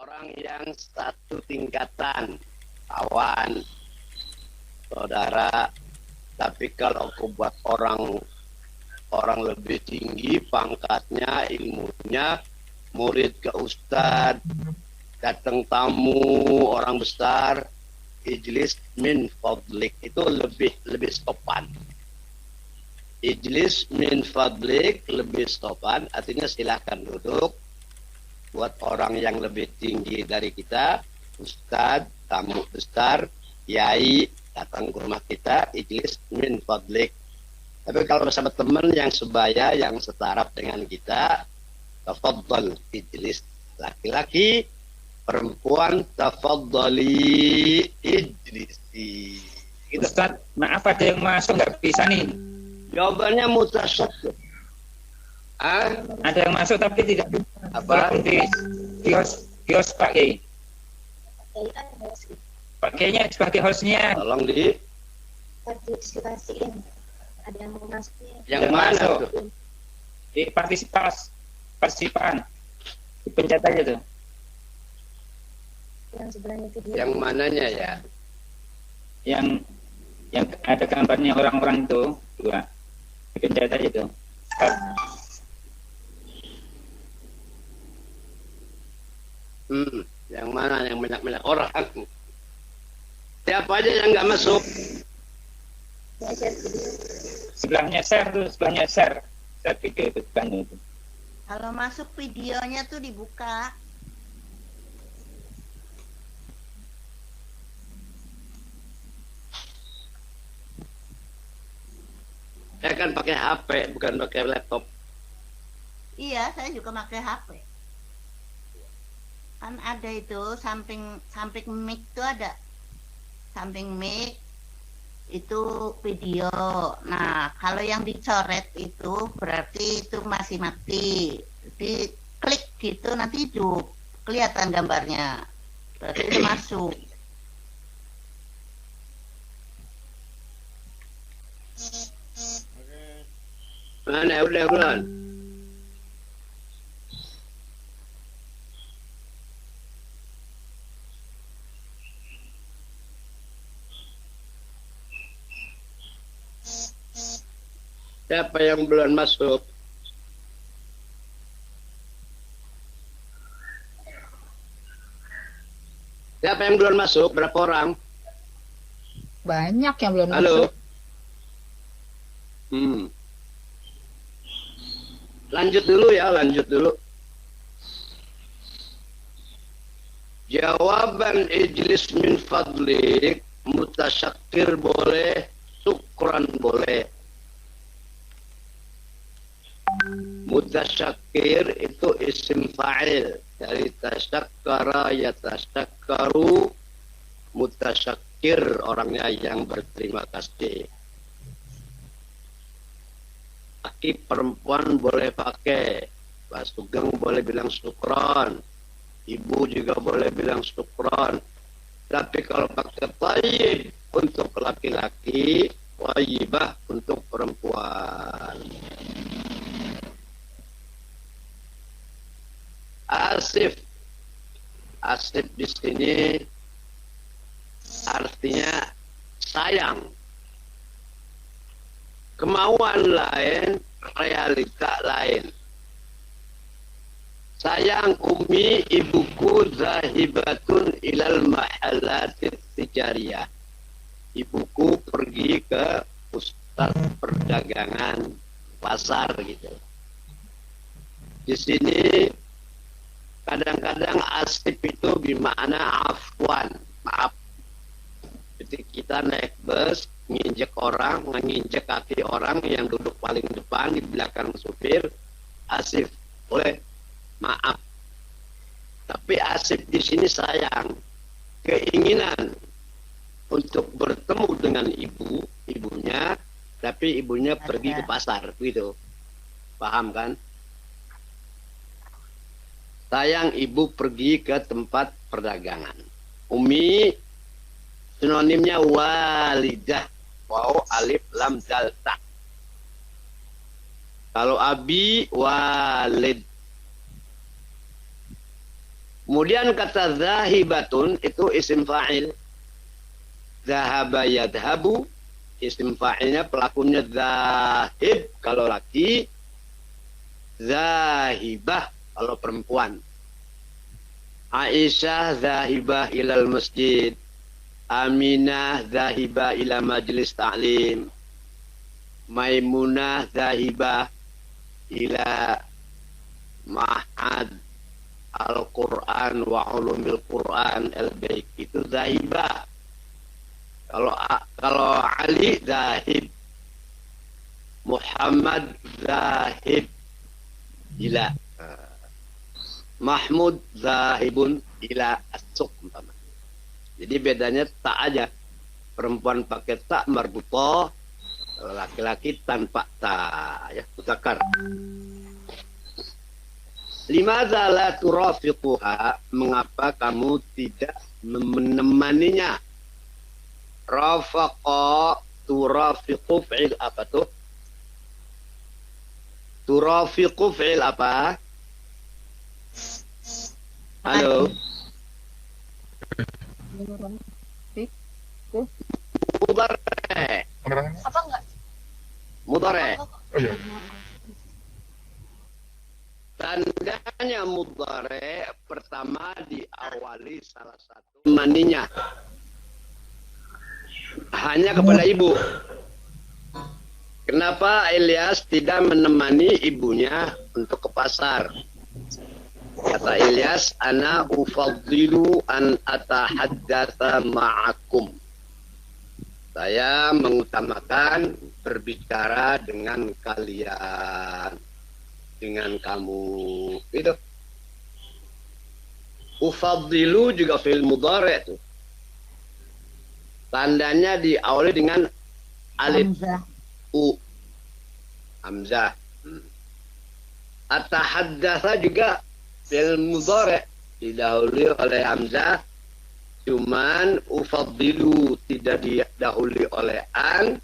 orang yang satu tingkatan, kawan, saudara. Tapi kalau aku buat orang lebih tinggi pangkatnya, ilmunya, murid ke ustadz, datang tamu orang besar, ijlis min fadlik, itu lebih sopan. Ijlis min fadlik lebih sopan, artinya silahkan duduk. Buat orang yang lebih tinggi dari kita, ustadz, tamu besar, yai, datang ke rumah kita, ijlis min fadlik. Tapi kalau bersama teman yang sebaya, yang setaraf dengan kita, tafaddal ijlis. Laki-laki, perempuan, tafaddali ijlisi. Gitu. Ustaz, maaf ada yang masuk nggak bisa nih. Jawabannya mutasyakkir. Ada yang masuk tapi tidak apa di kios Pak Kiai. Pak Kiainya sebagai hostnya. Tolong partisipasiin. Ada yang mau masuk. Yang mana tuh? Di partisipan. Dipencet aja tuh. Yang sebelahnya video. Yang mananya ya? Yang ada gambarnya orang-orang itu dua. Dipencet aja tuh. Yang mana yang banyak-banyak orang? Siapa aja yang nggak masuk? Sebelahnya share. Share video itu sebelahnya itu. Kalau masuk videonya tuh dibuka. Saya kan pakai HP, bukan pakai laptop. Iya, saya juga pakai HP. Kan ada itu samping mic tuh ada. Samping mic itu video. Nah, kalau yang dicoret itu berarti itu masih mati. Di klik gitu nanti hidup, kelihatan gambarnya. Berarti itu masuk. Mana udah bulan? Siapa yang belum masuk? Siapa yang belum masuk? Berapa orang? Banyak yang belum Halo. masuk. Lanjut dulu ya, lanjut dulu. Jawaban ijlis min fadlik, mutasyakir boleh, syukran boleh. Mutasyakir itu isim fa'il dari tasyakkara yatasyakkaru, mutasyakir orangnya yang berterima kasih. Laki perempuan boleh pakai, Pak Sugeng boleh bilang syukron, ibu juga boleh bilang syukron. Tapi kalau pakai tayyib untuk laki-laki, wayyibah untuk perempuan. Asif di sini artinya sayang. Kemauan lain, realita lain. Sayang umi, ibuku zahibatun ilal mahalatit tijariyah. Ibuku pergi ke pusat perdagangan pasar gitu. Di sini kadang-kadang asif itu bermakna afwan, maaf. Jadi kita naik bus, nginjek kaki orang yang duduk paling depan di belakang supir, asif, boleh, maaf. Tapi asif di sini sayang, keinginan untuk bertemu dengan ibunya, tapi ibunya pergi ke pasar, gitu. Paham kan? Sayang ibu pergi ke tempat perdagangan. Umi sinonimnya walidah. Waw alif lam dal ta. Kalau abi walid. Kemudian kata zahibatun itu isim fa'il. Zahaba yadhabu, isim fa'ilnya pelakunya zahib kalau laki, zahibah kalau perempuan. Aisyah zahibah ilal masjid, Aminah zahibah ila majlis ta'lim, Maimunah zahibah ila ma'had Al-Quran wa ulumil Quran al-baik. Itu zahibah. Kalau Ali zahib, Muhammad zahib ila, Mahmud zahibun ila as-suq. Jadi bedanya tak aja. Perempuan pakai tak marbutoh, laki-laki tanpa tak. Ya, muzakkar. Limadza la turafiquha? Mengapa kamu tidak menemaninya? Rafaqa, turafiqu fi'il apa tuh? Turafiqu fi'il apa? Halo? Mudhari. Apa enggak? Mudhari. Oh iya. Tandanya mudhari pertama diawali salah satu maninya. Hanya kepada ibu. Kenapa Ilyas tidak menemani ibunya untuk ke pasar? Kata Ilyas, ana ufaddilu an atahaddatsa ma'akum. Saya mengutamakan berbicara dengan kalian, dengan kamu. Gitu. Ufaddilu juga fi'il mudhari' itu. Tandanya diawali dengan alif Hamzah. u. Hamzah. Atahaddatsa juga fi'il mudhari' didahului oleh hamzah. Cuman ufaddilu tidak didahului oleh an.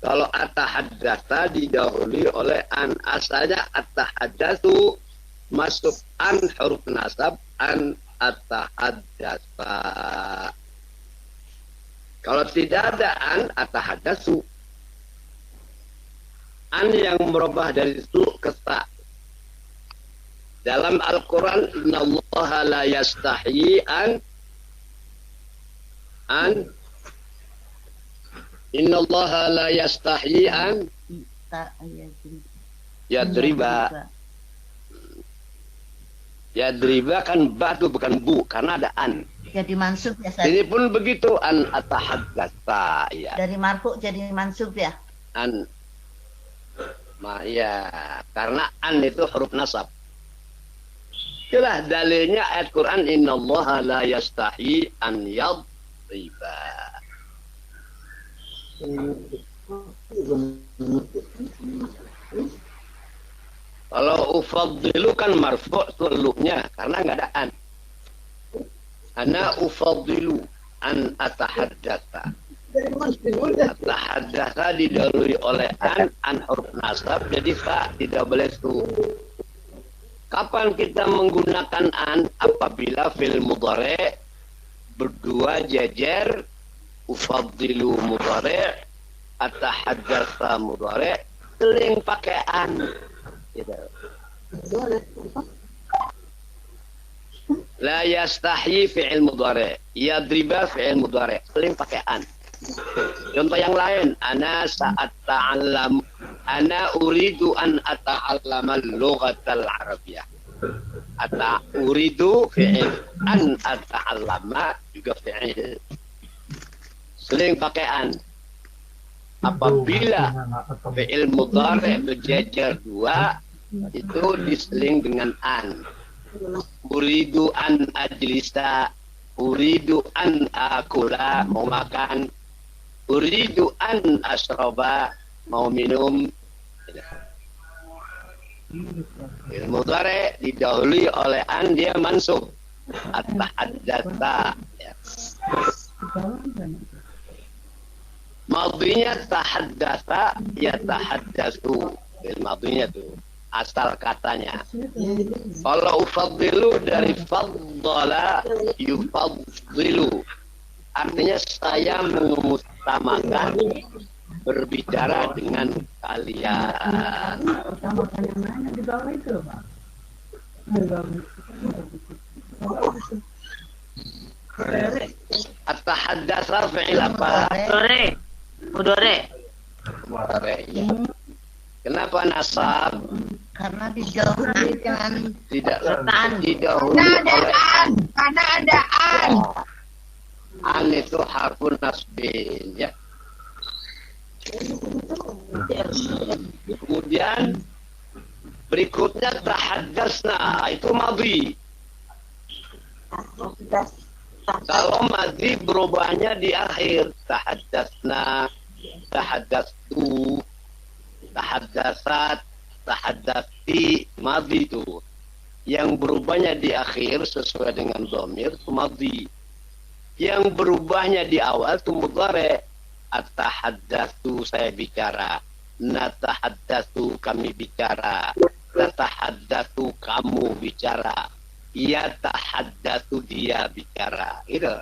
Kalau atahaddatsa didahului oleh an. Asalnya atahaddatsu masuk an huruf nasab, an atahaddatsa. Kalau tidak ada an atahaddatsu. An yang merubah dari su ke ta. Dalam Al-Quran, innallaha la yastahi innallaha la yastahi yadriba. Yadriba kan batu bukan bu, karena ada an. Jadi mansub ya, Ini pun begitu, an atahaddatsa ya. dari marfu jadi mansub ya. An. Ya, karena an itu huruf nasab. Itulah dalilnya ayat Quran, innallaha la yastahi an yadriba. Kalau ufaddilu kan marfu' suluknya karena enggak ada an. Ana ufaddilu an atahaddatsa. Atahaddatsa didahului oleh an huruf nasab, jadi fa tidak boleh su. Kapan kita menggunakan an? Apabila fi'il mudhari' berdua jajar, ufaddilu mudhari', atahaddatsa mudhari', seling pakai an. Gitu. La yastahi fi'il mudhari', yadriba fi'il mudhari', seling pakai an. Contoh yang lain, ana saat ta'allam, ana uridu an ata'allama al-lughatal arabiyyah. Uridu fi'il, an ata'allama juga fi'il. Seling pakai an. Apabila fi'il mudhari' berjajar dua, itu diseling dengan an. Uridu an ajlisa, uridu an akula, mau makan, uridu an asroba, mau minum. Fi'il mudhari' didahului oleh an, dia mansub. Atahaddatsa. Ya. Madhinya tahaddatsa, ya tahaddatsu. Fi'il madhinya tuh. asal katanya. Kalau ufaddilu dari faddala yufaddilu, artinya saya mengutamakan berbicara dengan kalian. At-tahaddatsa fi'il apa? Mudore. Ya. Kenapa nasab? Karena dijauhkan Tidak An. didahului oleh Karena ada an. an itu harfun nasbin ya. Kemudian berikutnya tahaddatsna, itu madhi. Kalau madhi berubahnya di akhir, tahaddatsna, tahaddatsu, tahaddatsat, tahaddatsi, madhi itu. Yang berubahnya di akhir sesuai dengan dhamir itu madhi. Yang berubahnya di awal itu mudhari'. At-tahaddatsu, saya bicara. Natahaddatsu, kami bicara. Tatahaddatsu, kamu bicara. Ya tahaddatsu, dia bicara. Gitu.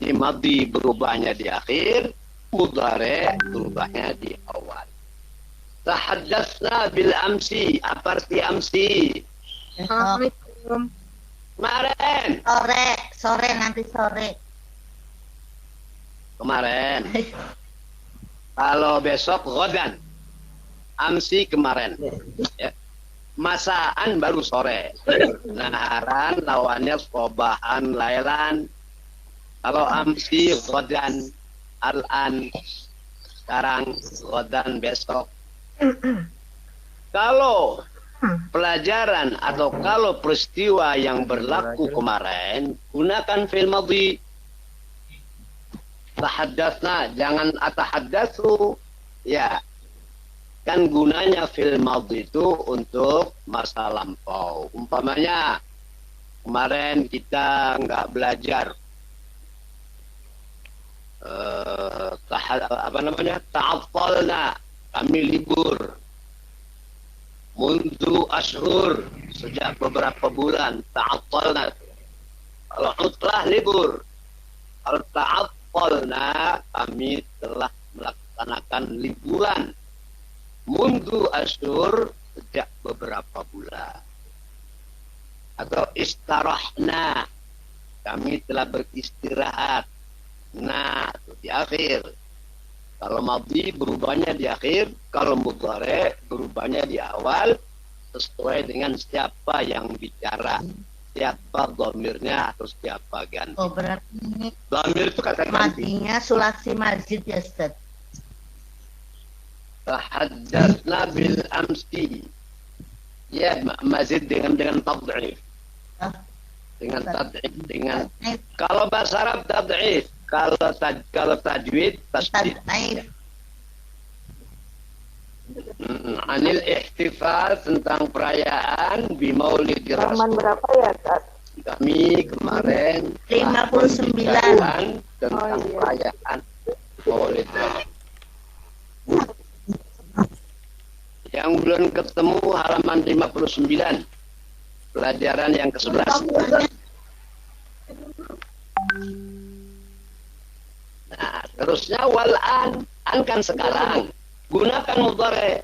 Di madhi berubahnya di akhir, mudhari' berubahnya di awal. Tahaddatsna bil amsi, apa arti amsi? Kemarin. Sore nanti sore. Kemarin. Kalau besok ghadan. Amsi kemarin. Ya. Masaan baru sore. Naharan lawannya sobahan lailan. Kalau amsi ghadan, al-an sekarang, ghadan besok. Kalau pelajaran atau kalau peristiwa yang berlaku kemarin, gunakan fi'il madhi. Tahaddatsna, jangan atahaddatsu. Ya. Kan gunanya fi'il madhi itu untuk masa lampau. Umpamanya kemarin kita nggak belajar ta'affalna, kami libur. Mundu ashur, sejak beberapa bulan. Ta'affalna, kalau utlah libur. Kalau ta'affalna, kami telah melaksanakan liburan. Mundu ashur, sejak beberapa bulan. Atau istarahna, kami telah beristirahat. Nah, itu di akhir. Kalau madhi berubahnya di akhir, kalau mudhari berubahnya di awal, sesuai dengan siapa yang bicara, siapa dhamirnya atau siapa ganti. Oh, berarti Dhamir itu kata ganti. matinya sulasi masjid ya, Ustaz. Tahaddatsna bil amsi. Ya, mazid dengan tad'if. Dengan tad'if, dengan kalau bahasa Arab tad'if. Kalau tajwid tasdid. Anil ihtifal, tentang perayaan bimaulid Rasul. Berapa ya, Kak? Kami kemarin 59 tentang perayaan Maulid Rasul. Yang belum ketemu halaman 59, pelajaran yang ke-11. Nah, terusnya wal'an, an kan sekarang. Gunakan mudhari'.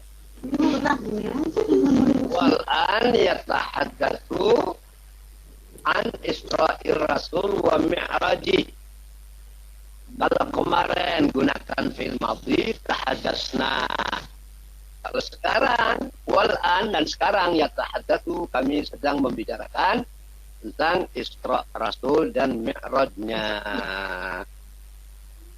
Wal'an yatahaddatsu an Isra'ir Rasul wa Mi'raji. Kalau kemarin gunakan fi'il madhi, tahaddatsna. Kalau sekarang, wal'an, dan sekarang yatahaddatsu, kami sedang membicarakan tentang Isra' Rasul dan Mi'rajnya.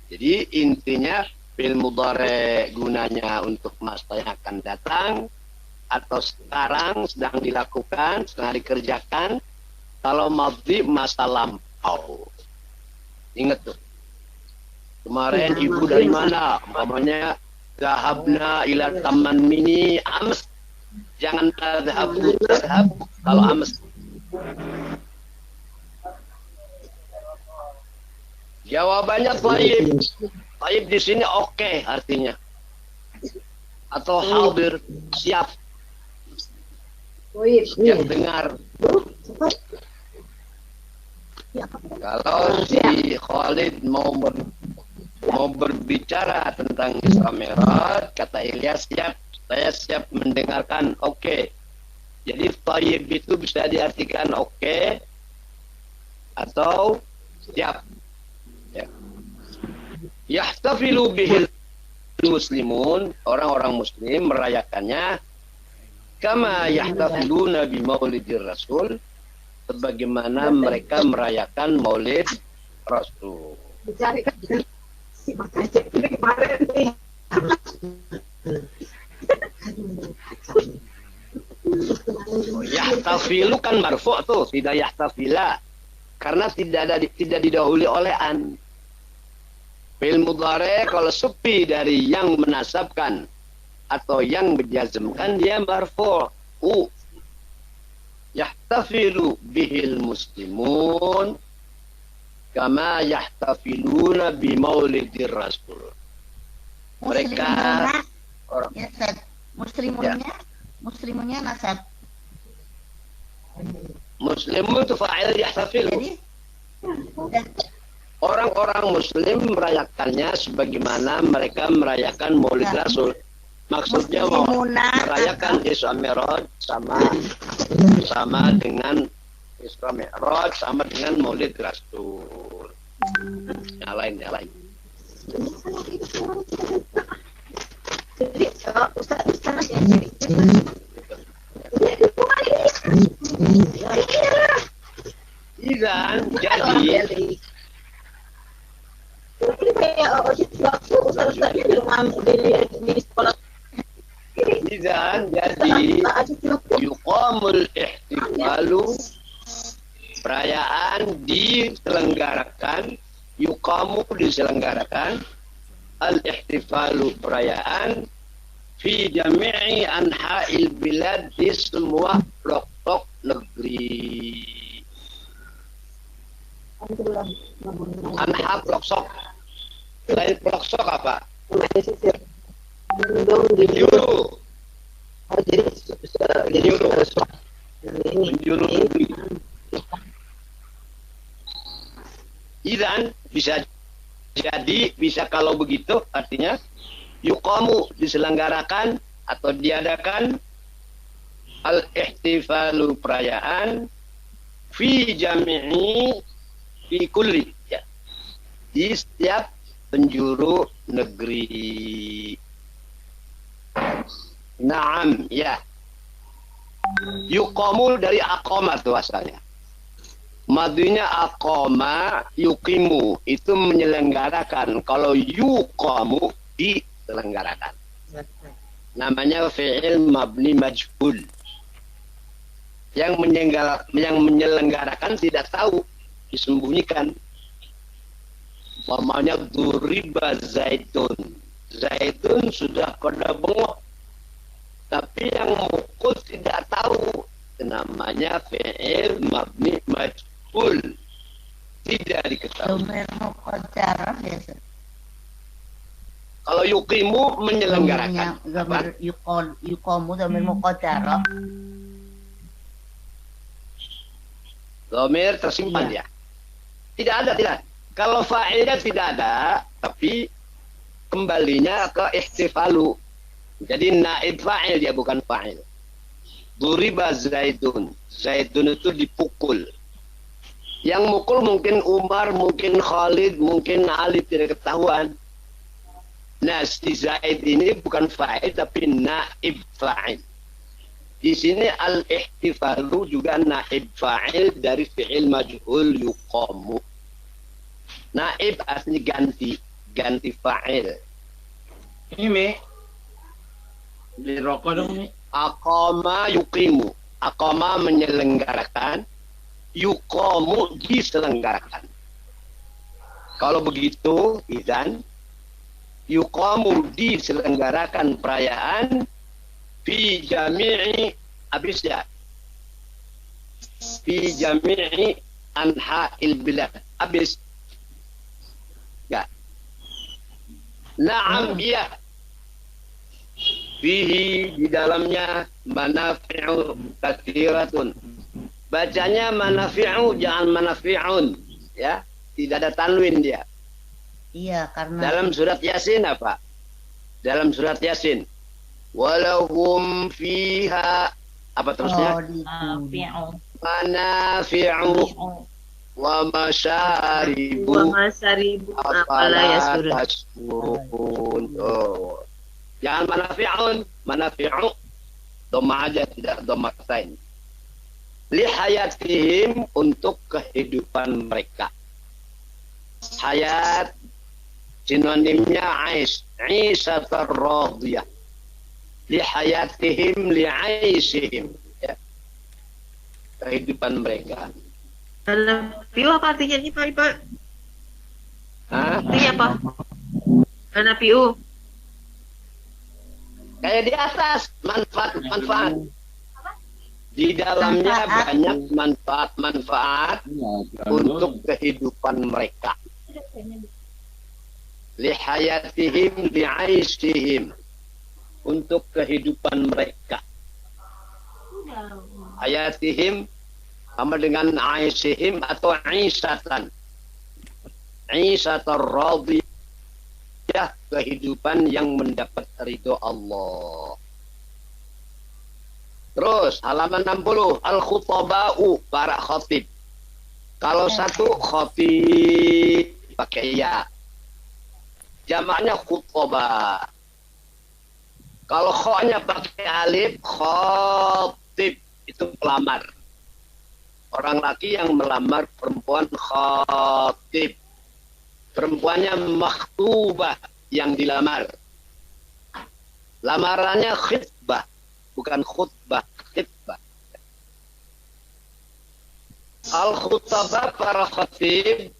Jadi intinya fi'il mudhari' gunanya untuk masa yang akan datang atau sekarang sedang dilakukan, sedang dikerjakan. Kalau madhi masa lampau. Ingat tuh. Kemarin ibu dari mana? Umpamanya zahabna ila taman mini ams. Jangan tadhabu kalau ams. Jawabannya thayyib. Thayyib di sini oke artinya. Atau hadir, siap. Siap dengar. Kalau si Khalid mau berbicara tentang Isra Mi'raj, kata Ilyas, siap, saya siap mendengarkan. Oke. Jadi thayyib itu bisa diartikan oke atau siap. Ya. Yahtafilu bihil muslimun, orang-orang muslim merayakannya kama yahtafiluna bi maulidir rasul, sebagaimana mereka merayakan maulid Rasul. Yahtafilu kan marfu' tuh, tidak yahtafila. Karena tidak didahului oleh an. Fi'il mudhari' kalau sepi dari yang menasabkan atau yang menjazmkan dia marfu'. Yahtafilu bihil muslimun kama yahtafiluna bi maulidir rasul. Mereka orang ya, muslimunnya nasab. Muslimun itu fa'il yahtafilu. Jadi orang-orang muslim merayakannya sebagaimana mereka merayakan maulid rasul. Maksudnya merayakan Isra Mi'raj sama dengan Isra Mi'raj sama dengan maulid rasul. Yang lain. Jadi Ustaz Izan jadi yuqamul ihtifalu, perayaan diselenggarakan, diselenggarakan, al-ihtifalu perayaan fi jami'i anha'il bilad, di semua pelosok negeri. Anha pelosok. Lain pelosok apa? Penjuru. Penjuru negeri. Idan bisa kalau begitu artinya yuqamu diselenggarakan atau diadakan al-ihtifalu perayaan fi jami'i fi kulli, ya, di setiap penjuru negeri. Naam, ya. Yuqamu dari aqama itu asalnya. Madunya aqama, yuqimu itu menyelenggarakan. Kalau yuqamu diselenggarakan. Namanya fi'il mabni majhul. Yang menyelenggarakan tidak tahu, disembunyikan. Namanya duriba zaitun. Zaitun sudah pada bengok, tapi yang mukul tidak tahu. Namanya fi'il mabni majhul, tidak diketahui. Domir muqaddarah biasa. Kalau yuqimu menyelenggarakan. Domir yuqamu domir muqaddarah. Domir tersimpan ya. Tidak ada, tidak. Kalau fa'ilnya tidak ada, tapi kembalinya ke ihtifalu. Jadi naib fa'il dia, bukan fa'il. Duriba zaitun. Zaitun itu dipukul. Yang mukul mungkin Umar, mungkin Khalid, mungkin Ali, tidak ketahuan. Nah, si Zaid ini bukan fa'il tapi naib fa'il. Di sini al-ihtifalu juga naib fa'il dari fi'il majhul yuqamu. Naib aslinya ganti fa'il. Ini Mi, beli rokok dong Mi. Aqama yuqimu. Aqama menyelenggarakan, yuqamu diselenggarakan. Kalau begitu, idzan yuqamu diselenggarakan perayaan fi jami'i, habis ya, fi jami'i anha'il bilad, habis ya. Na'am, iya. Fihi, di dalamnya, Manafi'u katsiratun. Bacanya manafi'u, jangan manafi'un. Ya, tidak ada tanwin dia. Iya, karena Dalam surat Yasin apa? Dalam surat Yasin. Walahum fiha apa terusnya? Manafi'u wa masyaribu afala tashkurun. Oh. Jangan manafi'u dhamma aja, tidak dhammatain. Li hayatihim, untuk kehidupan mereka. Hayat sinonimnya Aisatar radiyah. Li hayatihim li aisihim, ya. Kehidupan mereka. Piu apa artinya ini Pak? Hah? Artinya apa? Karena piu. Kayak di atas, manfaat. Di dalamnya banyak manfaat untuk kehidupan mereka. Lihayatihim li'aishihim, untuk kehidupan mereka. Hayatihim sama dengan aishihim atau aishatan. Aisatar radiyah, kehidupan yang mendapat ridho Allah. Terus halaman 60, al-khutaba'u, para khatib. Kalau satu khatib pakai ya, jamaknya khutbah. Kalau kho-nya pakai alif, khatib, itu pelamar. Orang laki yang melamar perempuan, khatib. Perempuannya makhtubah, yang dilamar. Lamarannya khitbah, bukan khutbah, khitbah. Al-khutabah, para khatib,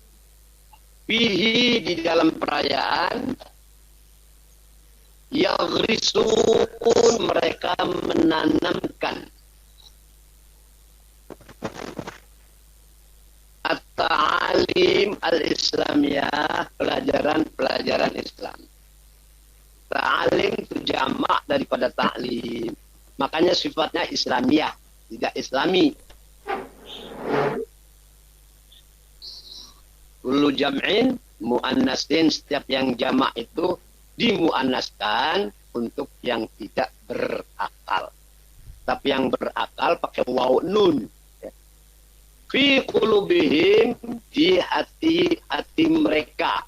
bihi, di dalam perayaan, yaghrisun, mereka menanamkan at-ta'alim al-islamiyah, pelajaran-pelajaran Islam. Ta'alim itu jamak daripada ta'lim. Makanya sifatnya Islamiyah, tidak Islami. Kullu jam'in mu'annasin, setiap yang jamak itu dimu'annaskan untuk yang tidak berakal. Tapi yang berakal pakai waw nun. Fi qulubihim, di hati-hati mereka.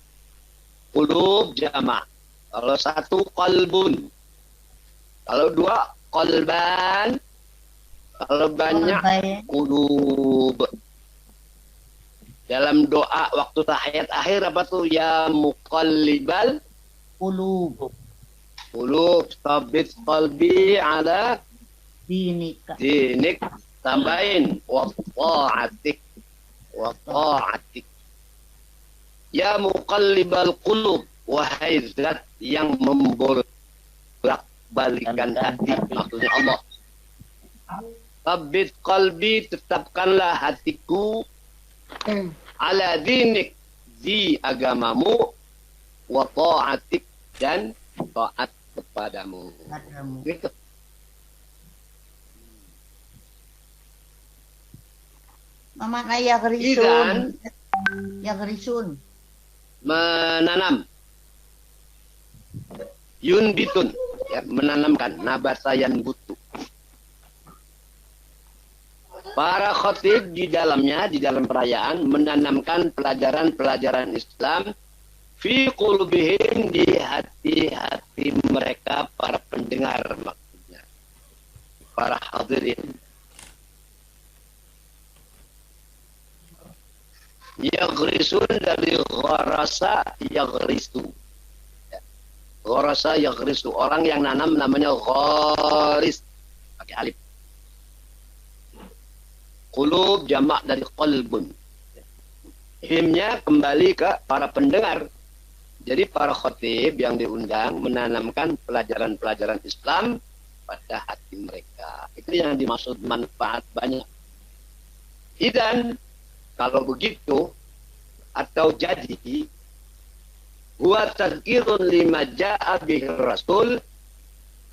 Qulub jamak. Kalau satu qalbun. Kalau dua qalban. Kalau banyak qulub. Dalam doa waktu tahiyat akhir apa tuh? Ya muqallibal qulub. Qulub, tsabbit qalbi ala Dinika. dinik. Tambahin wa ta'atik. Wa ta'atik. Ya muqallibal qulub, wahai zat yang membolak-balikan hati, maksudnya Allah. Tsabbit qalbi, tetapkanlah hatiku ala dinik, di agamamu, wa ta'atik, dan taat kepadamu. Gitu. Memaknai yaghrisun. Yaghrisun. Menanam. Yunbitun, ya, menanamkan. Nabatayan butu. Para khatib di dalamnya, di dalam perayaan, menanamkan pelajaran-pelajaran Islam fi qulubihim, di hati-hati mereka, para pendengar maksudnya. Para hadirin. Yaghrisun, dari gharasa yaghrisu. Gharasa yaghrisu, orang yang nanam namanya gharis, pakai alif. Qulub jamak dari qalbun. Himnya kembali ke para pendengar. Jadi para khatib yang diundang menanamkan pelajaran-pelajaran Islam pada hati mereka. Itu yang dimaksud manfaat banyak. Dan kalau begitu atau jadi, huwa tadhkirun lima ja'a bihi rasul,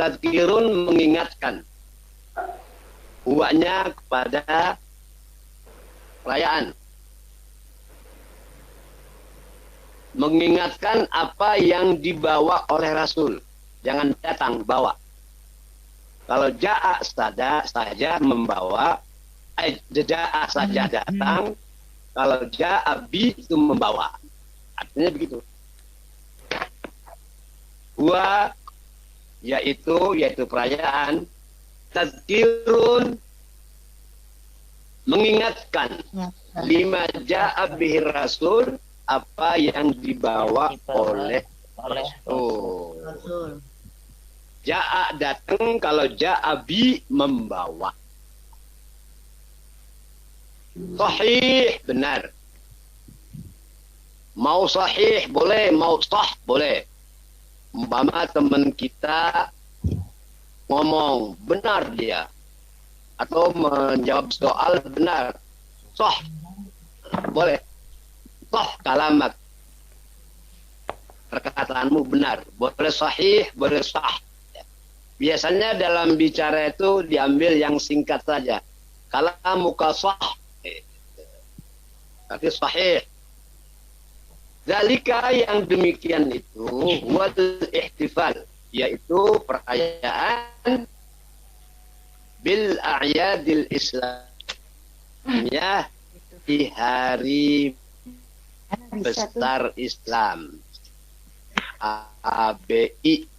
tadhkirun mengingatkan Huwanya kepada perayaan. Mengingatkan apa yang dibawa oleh Rasul. Jangan datang, bawa. Kalau ja'a saja membawa, ja'a saja datang. Kalau ja'a bi itu membawa. Artinya begitu. Huwa yaitu perayaan, tadzkirun mengingatkan, lima ja'a bihi Rasul, apa yang dibawa oleh Rasul. Ja'a datang, kalau ja'a bi membawa. Sahih benar. Mau sahih boleh, mau sah boleh. Umpama teman kita ngomong benar dia, atau menjawab soal benar, sah boleh. Sah kalamat, perkataanmu benar, boleh sahih, boleh sah. Biasanya dalam bicara itu diambil yang singkat saja. Kalamuka sah, tapi sahih. Zalika yang demikian itu wal ihtifal, yaitu perayaan bil a'yadil islamiyah di hari besar Islam. ABI,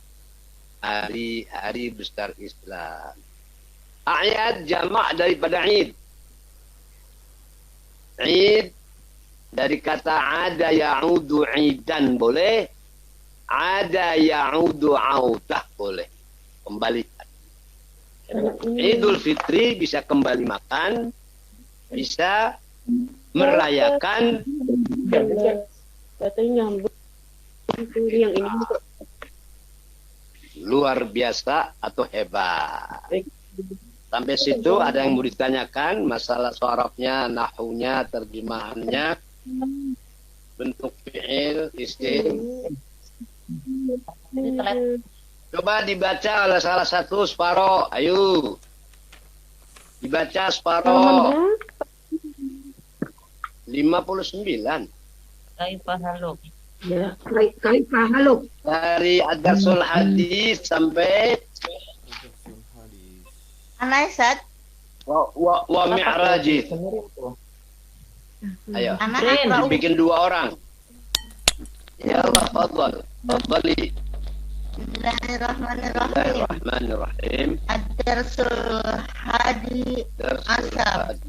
hari besar Islam. A'yad jamak daripada Id. Id dari kata ada ya'udu idan boleh, ada ya'udu audah boleh, kembali. Idul Fitri bisa kembali makan, bisa merayakan. Katanya nyambung yang ini Luar biasa atau hebat. Sampai situ ada yang mau ditanyakan masalah sorofnya, nahunya, terjemahannya, bentuk fi'il, isim. Coba dibaca oleh salah satu separoh. Ayo. Dibaca separoh. 59. Kaifa haluk. ya kaifa haluk. Dari Ad-Darsul Hadis sampai Anaisat, wa mi'raji. Ayo. anak Rin. akra'u. Bikin 2 orang. Ya Allah, fadhal. Fadhali. Bismillahirrahmanirrahim. Bismillahirrahmanirrahim. Ad-darsul hadi Asar.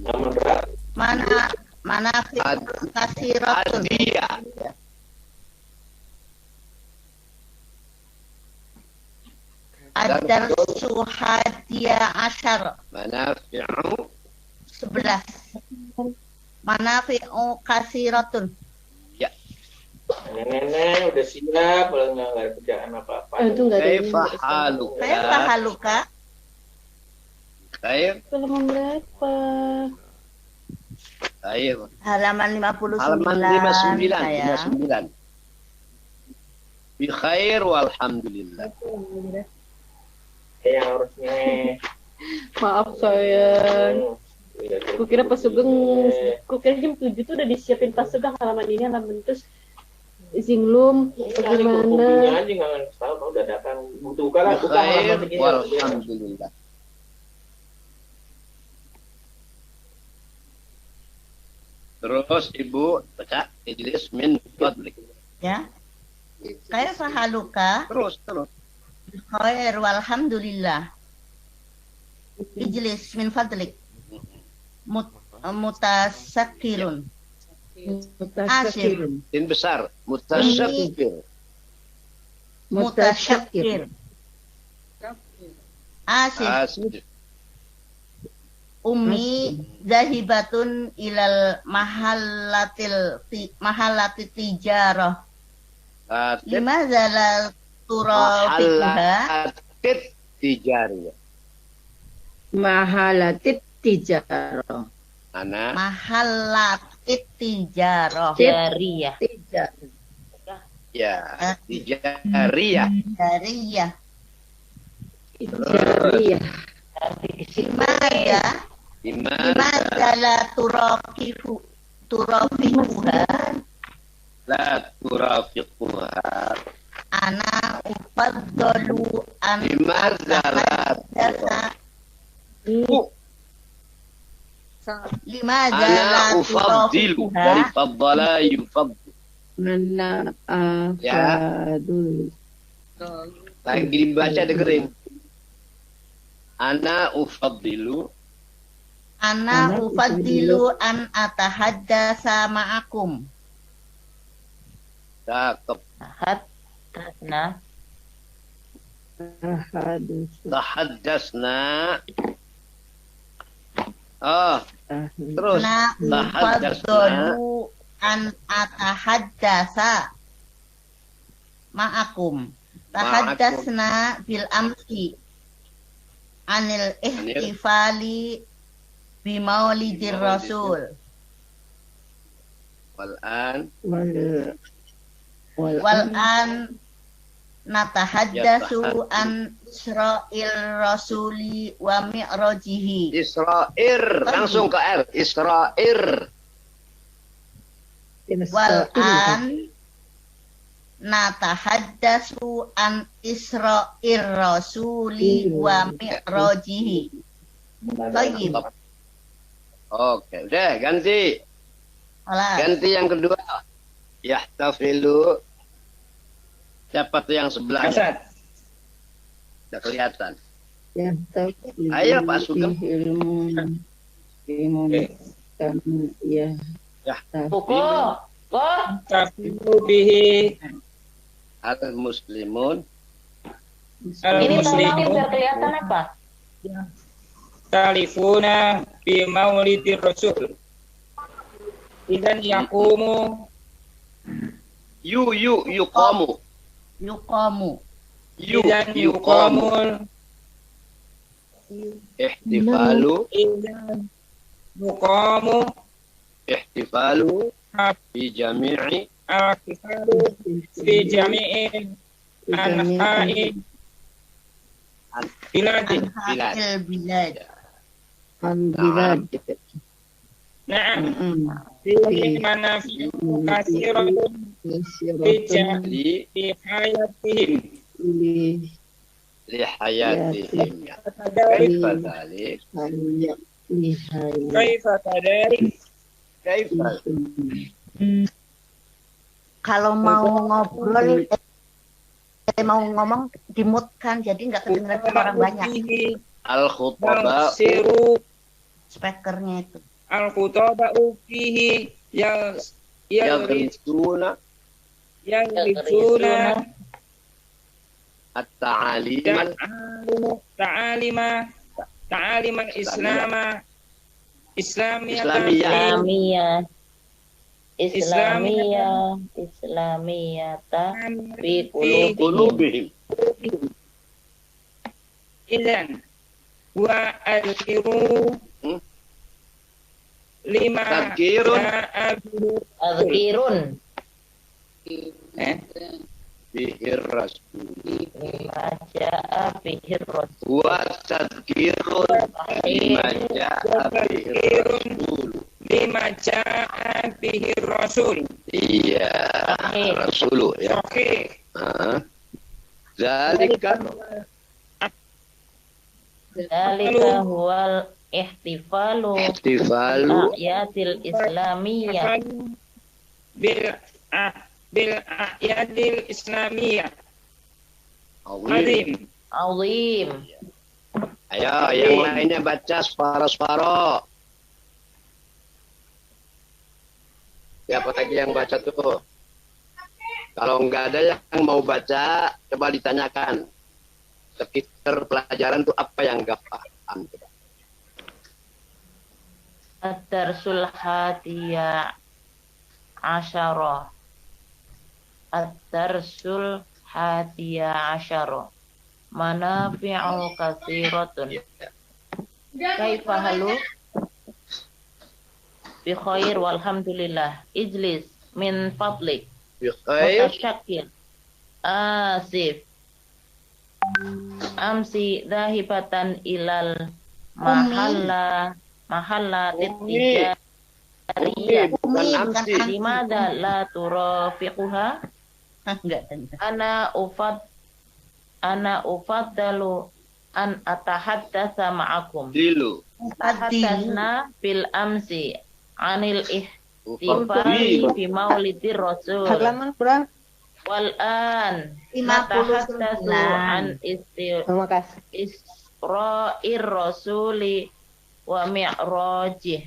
Mana kasiratun. Hadiah. Ad-darsu hadiya asyar. Manafi'u 11. Manafi'u kasiratun. ya. Nenek udah siap, kalau nggak ada kerjaan apa-apa. Itu enggak ada Kaifa haluka? Kaifa haluka? Khair. halaman berapa? Khair. Halaman 59. Halaman sayang. 59. Bi khair walhamdulillah. Yang harusnya. Maaf sayang. Kukira pas Sugeng, kukira jam 7 tuh udah disiapin pas Sugeng halaman ini, halaman terus Zinglum Bagaimana? bagaimana? Aja nggak tahu kalau udah datang butuh buka lah, Bi buka khair halaman ini. walhamdulillah. Terus Ibu baca ijlis min fadlik. Ya. Kaifa haluka? Terus. Khair walhamdulillah. Ijlis min fadlik. Mutasakkirun. Asyir. Sin besar. Mutasyakir. Mutasyakir. Asyir. Asif. Ummi zahibatun ilal mahallati tijarah. Atib. Lima zalal turafiha. Mahalatid tijariyah. Mahalatit tijarah. Mana? Mahallatit tijarah. Jariyah. Ya. Tijariyah. Jariyah. Tijariyah. Limaza Limadza la turafiquha la turafiquha. ana ufaddalu an Limadza la atahaddatsa limadza Ana la ufaddilu dari turafiquha faddala yufaddil. Mana Ya. afadul. Lagi dibaca dengerin. Ana ufaddilu ana ufaddilu an atahaddatsa ma'akum. cakep. Haddatsna Ahadus. Tahaddasna. Oh, terus Na tahaddasna. ufaddalu an atahaddatsa ma'akum. Tahaddasna bil amsi anil ihtifali bi maulidir rasul Wal'an wal an natahaddatsu an Isra'il rasuli wa mi'rajihi Isra'ir, langsung ke R. Isra'ir. wal an natahaddatsu an Isra'il rasuli wa mi'rajihi. Baik. Oke, udah ganti. Alas. Ganti yang kedua. Yahtafilu. Siapa tuh yang sebelahnya? Hasan. Udah kelihatan. Yang Ayo, Pak Sugeng. Ilmu ya. buku. Kok Tafilu bihi Al-Muslimun. ini tolongin al-muslimun biar kelihatan apa? talifuna bi maulidir rasul. Idan yaqumu Yuqamu. Yuqamu. idan Yuqamu. yuqamul Ihtifalu. idan yuqamu Ihtifalu. Fi jami'i. al-kifalu fi jami'in anha'i biladin. Anha'il bilad. Alhamdulillah. Na'am. Fihi manafi'u katsiratun Li fi hayatihim. hayatihim. Kaifa dhalik? Kaifa tadari? Kaifa? Kalau mau ngobrol, mau ngomong dimutkan, jadi nggak kedengeran sama orang banyak. Al-khutaba. Siru Speakernya itu. al-khutaba'u fihi Yaghritsuna. yalritsuna At-ta'aliman. ta'alima islama Islamiyah. Islamiyata fi Qulubihim. idan wa al-kiru lima Tadhkirun. azkirun Bihir rasul. lima ja'a bihir rasul Wa tadhkirun. Lima ja'a bihir rasul. lima ja'a bihi rasul. Iya. Rasulu ya. Sahih. Zalika. dalika huwal ihtifalu Ihtifalu. ayatil islamiyah bil a'yadil islamiyah. Azim. azim. Ayo, yang lainnya baca separo-separo. Siapa lagi yang baca tuh? Kalau nggak ada yang mau baca, coba ditanyakan. Sekitar pelajaran tuh apa yang nggak paham? Ad-darsul hadiya asyara. Ad-darsul hadiya asyara. Manafi'u katsiratun. Kaifa halu? Bi khair walhamdulillah. Ijlis min fadlik. Bi khair. Mutasyakir. Asif. amsi dhahibatan ilal mahalla tijariyah. Bukan amsi. Limada la turafiquha? Enggak. Ana ufaddalu an atahaddatsa ma'akum. Dilu. Tahaddatsna bil amsi anil ihtifali fi maulidir rasul. Halaman berapa? Wal an 59. natahaddatsu an Terima kasih. Isra'ir rasuli wa mi'rajih.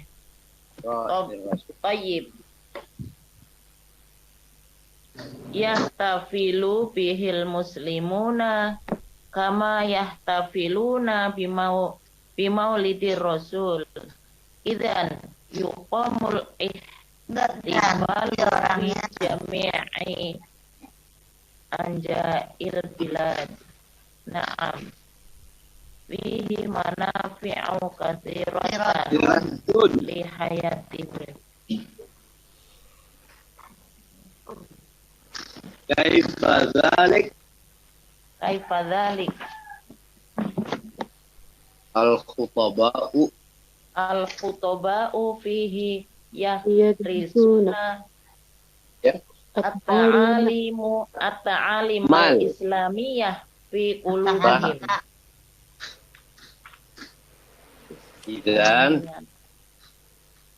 Tayyib. Yahtafilu bihil muslimuna kama yahtafiluna bimaulidir rasul. Idzan yuqamul ihtifal bi jami'i anja'il bilad. Na'am. Fihi manafi'u katsiratan li hayatihim. Kaifa dzalik? Kaifa dzalik? Al-khutaba'u. Al-khutaba'u fihi Yadrisuna. Ya. at-ta'alimu al-islamiyah fi qulubihim.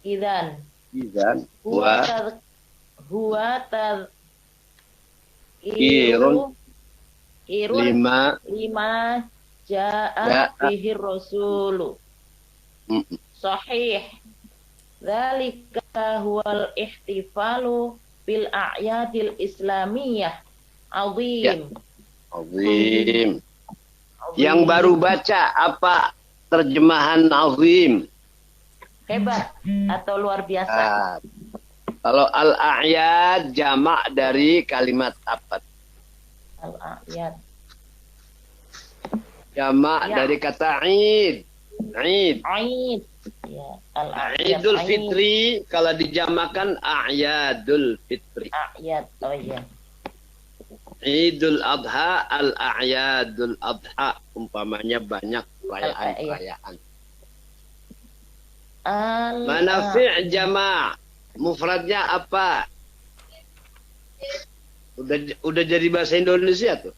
Idzan huwa Irun. lima ja'a bihi rasulu. Sahih. Dzalika huwal ihtifalu bil a'yadil islamiyah. Azim. Azim. Yang baru baca apa terjemahan azim? Hebat atau luar biasa? Kalau al-a'yad jamak dari kalimat apa? Al-a'yad. Jamak Ya. dari kata id. Id. Aid. Ya, al-a'yad. Idul Fitri kalau dijamakan a'yadul fitri. A'yad. Oh iya. Idul Adha al-a'yadul adha. Umpamanya banyak perayaan-perayaan. Manafi' jamak. Mufradnya apa? Udah jadi bahasa Indonesia tuh.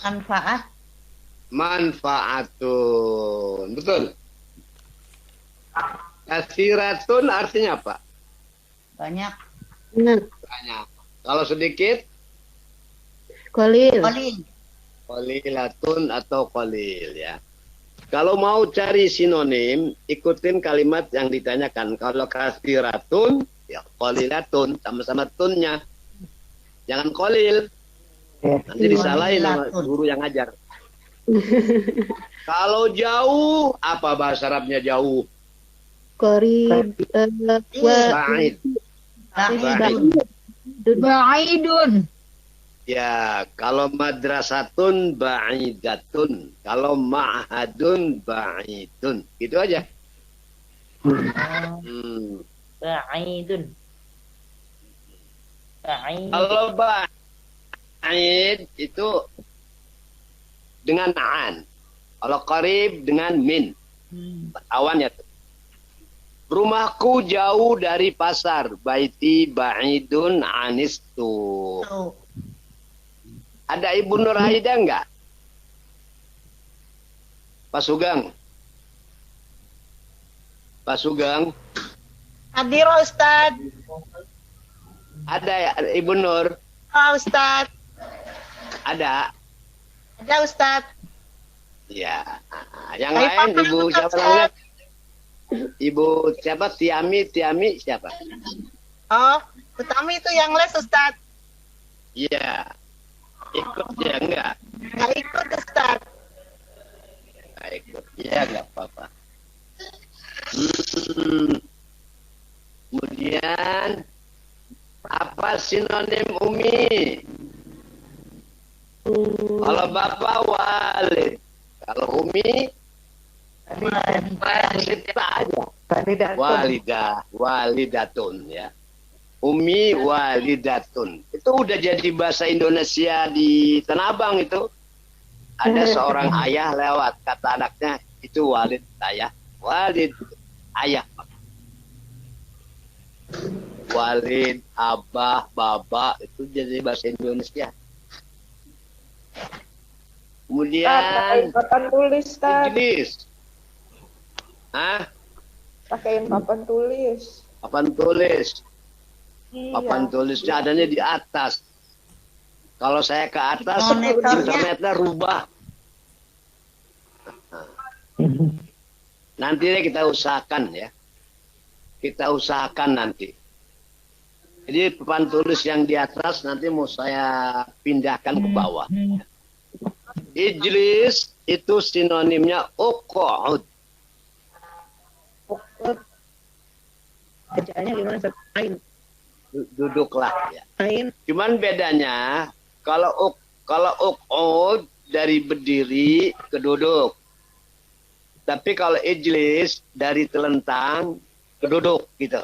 Manfaat. Manfaatun. Betul. Kasiratun artinya apa? Banyak. Banyak. Kalau sedikit? Kolil. Qalilatun atau qalil ya. Kalau mau cari sinonim, ikutin kalimat yang ditanyakan. Kalau kasiratun, ya qalilatun, sama-sama tunnya. Jangan qalil. Nanti disalahin sama guru yang ngajar. Kalau jauh, apa bahasa Arabnya jauh? Qarib. Ba'id. Ba'idun. Ya, kalau madrasatun ba'idatun, kalau ma'hadun ba'idun. Gitu aja. Ba'idun. Ba'id. Kalau ba'id itu dengan an. Kalau qarib dengan min. Awan ya tuh. Rumahku jauh dari pasar. Baiti ba'idun anistu. Ada Ibu Nur Haida enggak? Pak Sugeng. Pak Sugeng. Hadir Ustaz. Ada ya Ibu Nur? Ustaz. Ada. Ada Ustaz. Ya. Yang lain Ibu siapa namanya? Ibu siapa? Tiami siapa? Oh, Utami itu yang les Ustaz. Iya. Ikut dia enggak? Nggak ikut Ustaz. Ikut. Ya enggak apa-apa. Kemudian apa sinonim Umi? Kalau bapak walid, kalau Umi kita aja. Walidatun ya. Umi walidatun. Itu udah jadi bahasa Indonesia di Tanah Abang itu. Ada seorang ayah lewat, kata anaknya, itu walid saya. Walid ayah. Walid, abah, baba, itu jadi bahasa Indonesia. Kemudian papan tulis, Ustaz. Inggris. Hah? Pakaiin papan tulis. Papan tulis. Iya. Papan tulisnya adanya di atas. Kalau saya ke atas, Monitornya. internetnya rubah. Nanti deh kita usahakan ya. Kita usahakan nanti. Jadi papan tulis yang di atas nanti mau saya pindahkan ke bawah. Ijlis itu sinonimnya uqud. Bacaannya gimana? Ain. Duduklah ya. Ain. Cuman bedanya kalau uqud dari berdiri ke duduk. Tapi kalau ijlis dari telentang ke duduk gitu.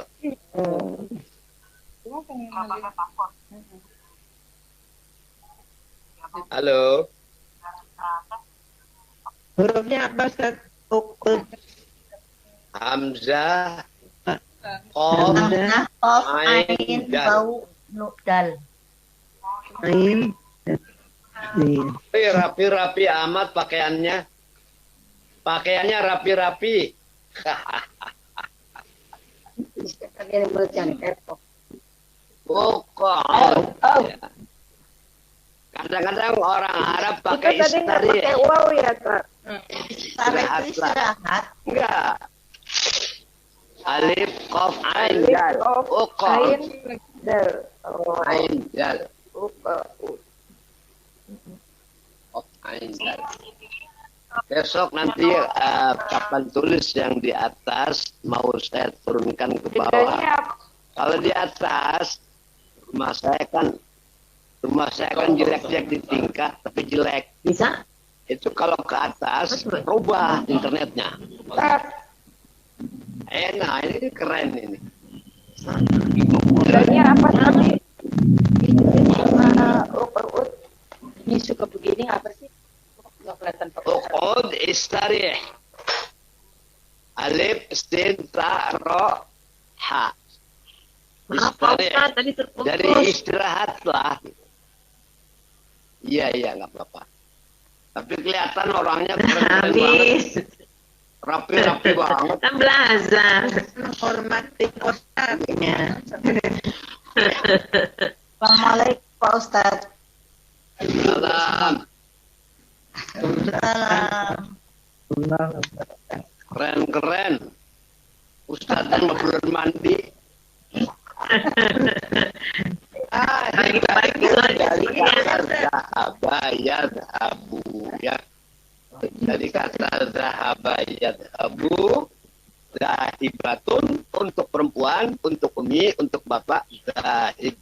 Halo. Hurufnya apa, Ustaz? Uqud. Hamzah, Qaf, Hamzah, Qaf, Ain, Ain, Dal. Bau, Dal. Ain. Iya. Rapi-rapi amat pakaiannya. Pakaiannya rapi-rapi. Bukan. Kadang-kadang orang Arab pakai Itu tadi nggak istari. pakai wow ya, Kak? Tarik itu istirahat. Enggak. Alif, Qaf, Ain, Alif, Dal. Qaf, Uqud. Ain, Dal. Oh, Ain, Dal. Uqud. Qaf, Ain, Dal. Besok nanti papan tulis yang di atas mau saya turunkan ke bawah. Bedanya apa? Kalau di atas rumah saya kan jelek-jelek di tingkat tapi jelek. Bisa? Itu kalau ke atas rubah internetnya. Enak, ini keren ini. Bedanya apa tadi? Sama Uqud. Ini suka begini apa sih? Nggak kelihatan pakai. Uqud istarih. Alif, sin, ta, ro, ha. Maaf Pak Istarih. Ustaz, tadi terputus. Dari istirahatlah. Iya, nggak apa-apa. Tapi kelihatan orangnya keren banget. Habis. Rapi-rapi banget. Kan belajar. Hormati ustaznya. Assalamualaikum Pak Ustaz. Salam. Salam. Keren. Ustaz yang belum mandi. Pagi-pagi Dari kata zahaba yadhabu ya. Dari kata zahaba yadhabu, zahibatun untuk perempuan, untuk umi, untuk bapak, zahib.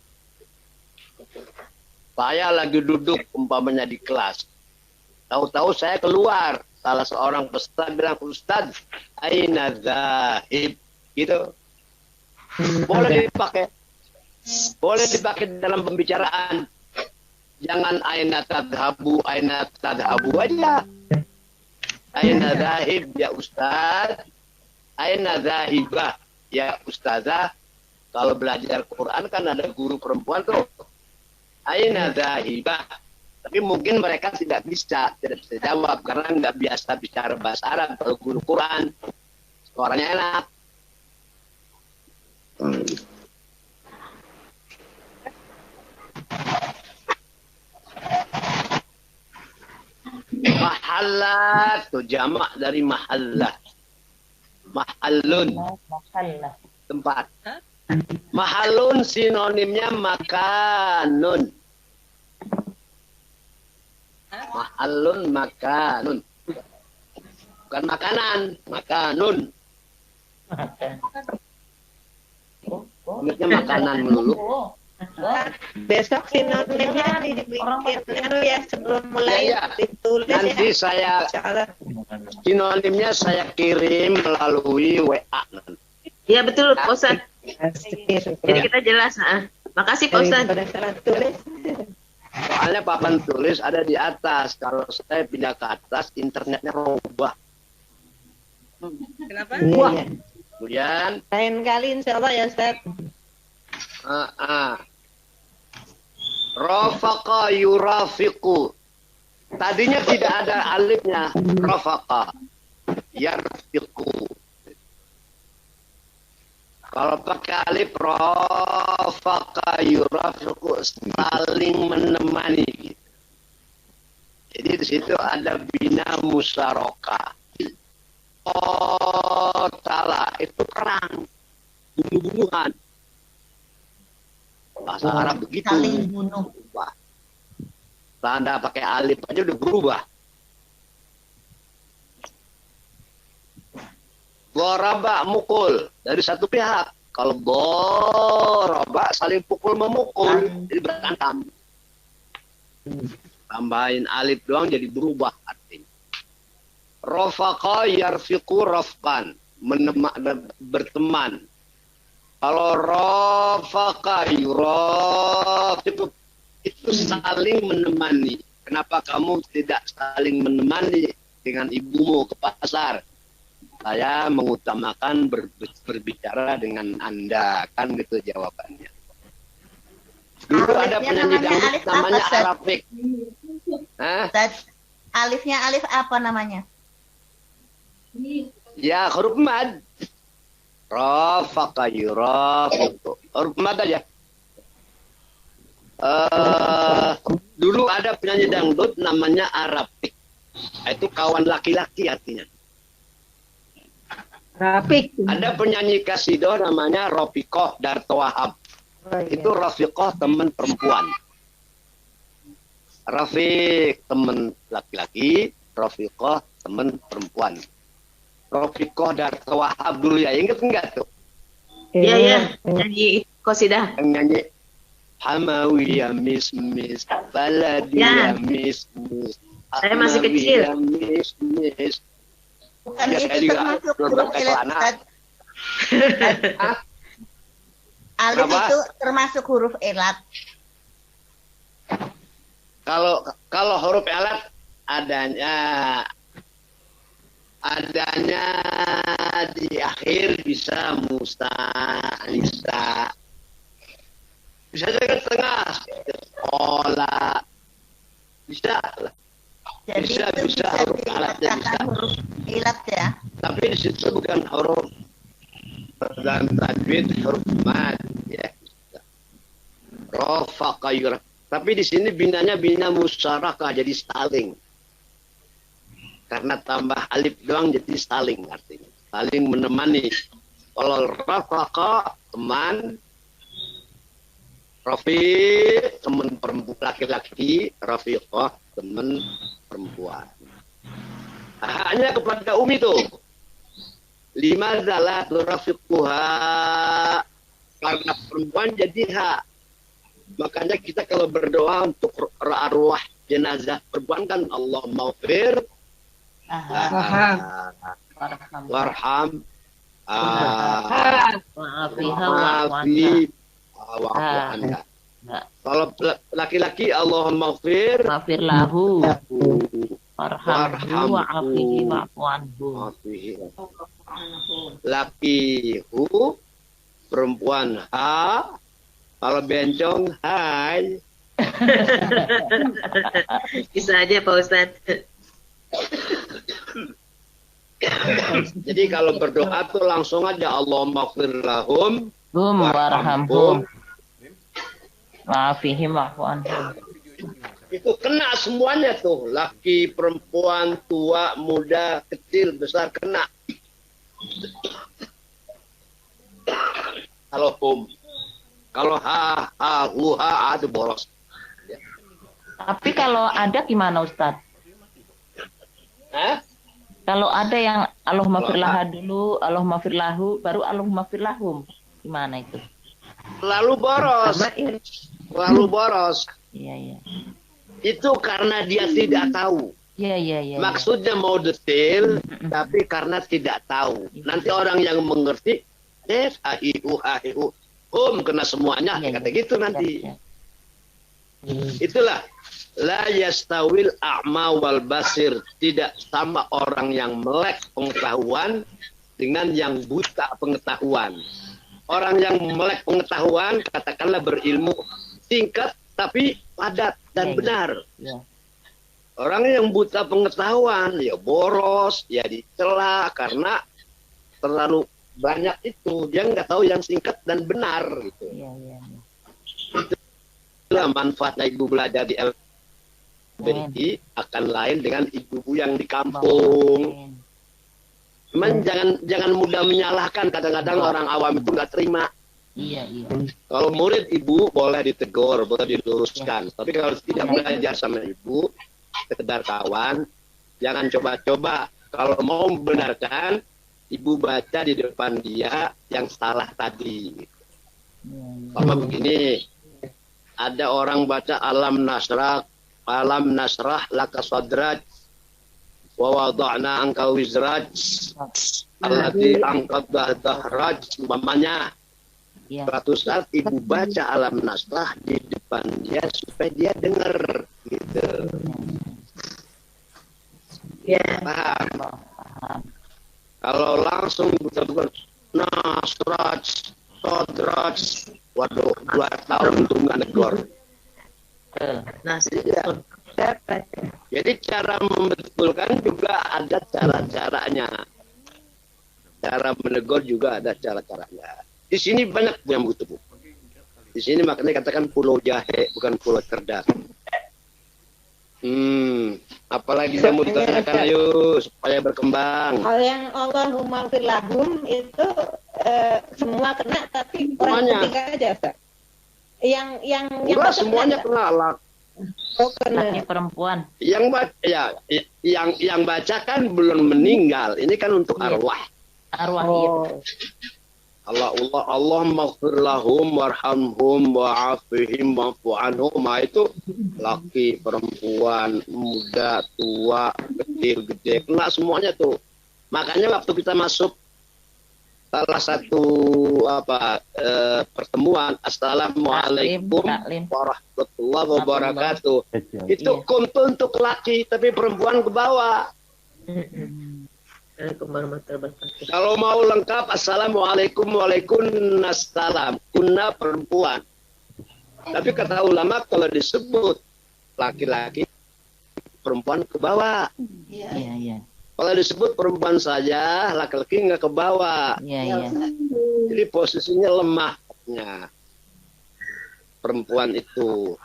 Saya lagi duduk umpamanya di kelas. Tahu-tahu saya keluar. Salah seorang peserta bilang, Ustaz, aina zahib. Gitu. Boleh dipakai. Boleh dipakai dalam pembicaraan. Jangan aina tadhabu aja. Aina zahib ya Ustaz. Aina zahibah ya Ustazah. Kalau belajar Quran kan ada guru perempuan tuh. Aina zahibah. Tapi mungkin mereka tidak bisa jawab karena nggak biasa bicara bahasa Arab. Kalau guru Quran, suaranya enak. Mahallat itu jamak dari mahallah. Mahallun tempat. Mahallun sinonimnya makanun. Mahallun makanun. Bukan makanan, makanun. Ingatnya makanan melulu. Besok sinonimnya dibikin ya sebelum mulai Ya. ditulis Nanti ya. saya Insyaallah. sinonimnya saya kirim melalui WA. Iya betul Pak Ustaz. Asik, Jadi kita jelas. Makasih Pak Ustaz. Daripada salah tulis. Soalnya papan tulis ada di atas. Kalau saya pindah ke atas, internetnya robah. Kenapa? Kemudian Lain kali insya Allah ya Ustaz. Rafaqa yurafiqu. Tadinya tidak ada alifnya. Rafaqa yarfiqu. Kalau pakai alif rafaqa yurafiqu, saling menemani. Jadi di situ ada bina musyarakah. Oh, salah, itu perang, bunuh-bunuhan. Bahasa Arab begitu. Saling bunuh. Tanda pakai alif aja udah berubah. Doraba mukul dari satu pihak. Kalau doraba saling pukul memukul, jadi berantem. Tambahin alif doang jadi berubah artinya. Rafaqa yarfiqu rafqan, berteman. Kalau rafaqa yurafiqu itu saling menemani. Kenapa kamu tidak saling menemani dengan ibumu ke pasar? Saya mengutamakan berbicara dengan Anda, kan gitu jawabannya. Dulu ada penyanyi dangdut namanya Arafik. Alifnya alif apa namanya? Ya, huruf mad. Rafaqa yurafiqu. Huruf mad aja. Dulu ada penyanyi dangdut namanya Arafik. Itu kawan laki-laki artinya. Rafik. Ada penyanyi kasido namanya Rofiqoh Darto Wahab. Itu Rofiqoh teman perempuan. Rafiq teman laki-laki, Rofiqoh teman perempuan. Rofiqoh Darto Wahab dulu ya, inget enggak tuh? Iya, iya. Nyanyi kosidah. Yang nyanyi Hamawi ya mis baladi ya mis. Saya masih kecil. Mis. Bukan Ya, itu termasuk huruf ilat. Alif Apa? itu termasuk huruf ilat. Kalau huruf alat adanya di akhir bisa musta, lisa. Bisa juga tengah, sekolah. Bisa. Jadi Bisa, itu bisa, huruf alatnya bisa. dikatakan huruf ilat ya. Tapi di situ bukan huruf dan tajwid huruf mad ya. Rafaqa yura. Tapi di sini binanya bina musyarakah jadi saling. Karena tambah alif doang jadi saling artinya. Saling menemani. Kalau rafaqa teman, rafiq teman perempuan laki-laki, rafiqah teman perempuan. Hanya kepada Umi tuh. Lima adalah rafiquha. Karena perempuan jadi hak. Makanya kita kalau berdoa untuk arwah jenazah perempuan kan Allah maghfir warham Wa'afiha wa'afi wa'afu anha. Kalau laki-laki Allah maghfir wa'afir lahu warhamhu wa'afihi wa'afu anhu. Laki hu, perempuan ha, kalau bencong hai. Bisa aja Pak Ustadz. Jadi kalau berdoa tuh langsung aja Allahumma ighfir lahum Warhamhum wa'afihi wa'afu anhu. itu kena semuanya tuh, laki, perempuan, tua, muda, kecil, besar kena. Kalau kalau ha itu boros. Tapi kalau ada gimana Ustadz? Kalau ada yang Allahumma firlaha dulu, Allahumma firlahu, baru Allahumma firlahum, gimana itu? Lalu boros. Iya, iya. Itu karena dia tidak tahu. Iya. Maksudnya mau detail, tapi karena tidak tahu. Nanti orang yang mengerti, ahihu, kena semuanya, kata gitu nanti. Itulah la yastawil a'ma wal basir, tidak sama orang yang melek pengetahuan dengan yang buta pengetahuan. Orang yang melek pengetahuan katakanlah berilmu singkat tapi padat dan benar. Orang yang buta pengetahuan ya boros, ya dicela karena terlalu banyak itu, dia nggak tahu yang singkat dan benar gitu. Itulah manfaatnya ibu belajar di LBI akan lain dengan ibu-ibu yang di kampung. Cuman jangan mudah menyalahkan, kadang-kadang orang awam itu nggak terima. Kalau murid ibu boleh ditegur, boleh diluruskan. Tapi kalau tidak belajar sama ibu, sekedar kawan, jangan coba-coba. Kalau mau membenarkan, ibu baca di depan dia yang salah tadi. Sama begini, ada orang baca alam nasrah laka sadrak wa wada'na anka wizraj alladzi anqadha dhahraj umpamanya. Suatu saat ibu baca alam nasrah di depan dia supaya dia dengar gitu. Paham? Kalau langsung betul-betul nasraj sadraj, waduh 2 tahun untuk nggak negor. Jadi cara membetulkan juga ada cara-caranya. Cara menegur juga ada cara-caranya. Di sini banyak yang butuh. Di sini makanya katakan pulau jahe, bukan pulau cerdas. Apalagi yang mau ditanyakan, ayo supaya berkembang. Hal yang Allahumma firlahum itu semua kena, tapi orang Semuanya. ketiga aja, Ustaz. Yang Enggak, semuanya kena lah. Oh, kena. Laki perempuan. Yang baca kan belum meninggal. Ini kan untuk arwah. Arwah Allah maghfir lahum warhamhum wa'afihim wa'fu anhum. Itu laki, perempuan, muda, tua, kecil, gede, kena semuanya tuh. Makanya waktu kita masuk salah satu pertemuan, assalamualaikum warahmatullahi wabarakatuh. Itu kuntu untuk laki, tapi perempuan ke bawah. Kalau mau lengkap, assalamualaikum waalaikumsalam, kunna perempuan. Tapi kata ulama kalau disebut laki-laki, perempuan ke bawah. Kalau disebut perempuan saja, laki-laki nggak ke bawah. Jadi posisinya lemahnya perempuan itu.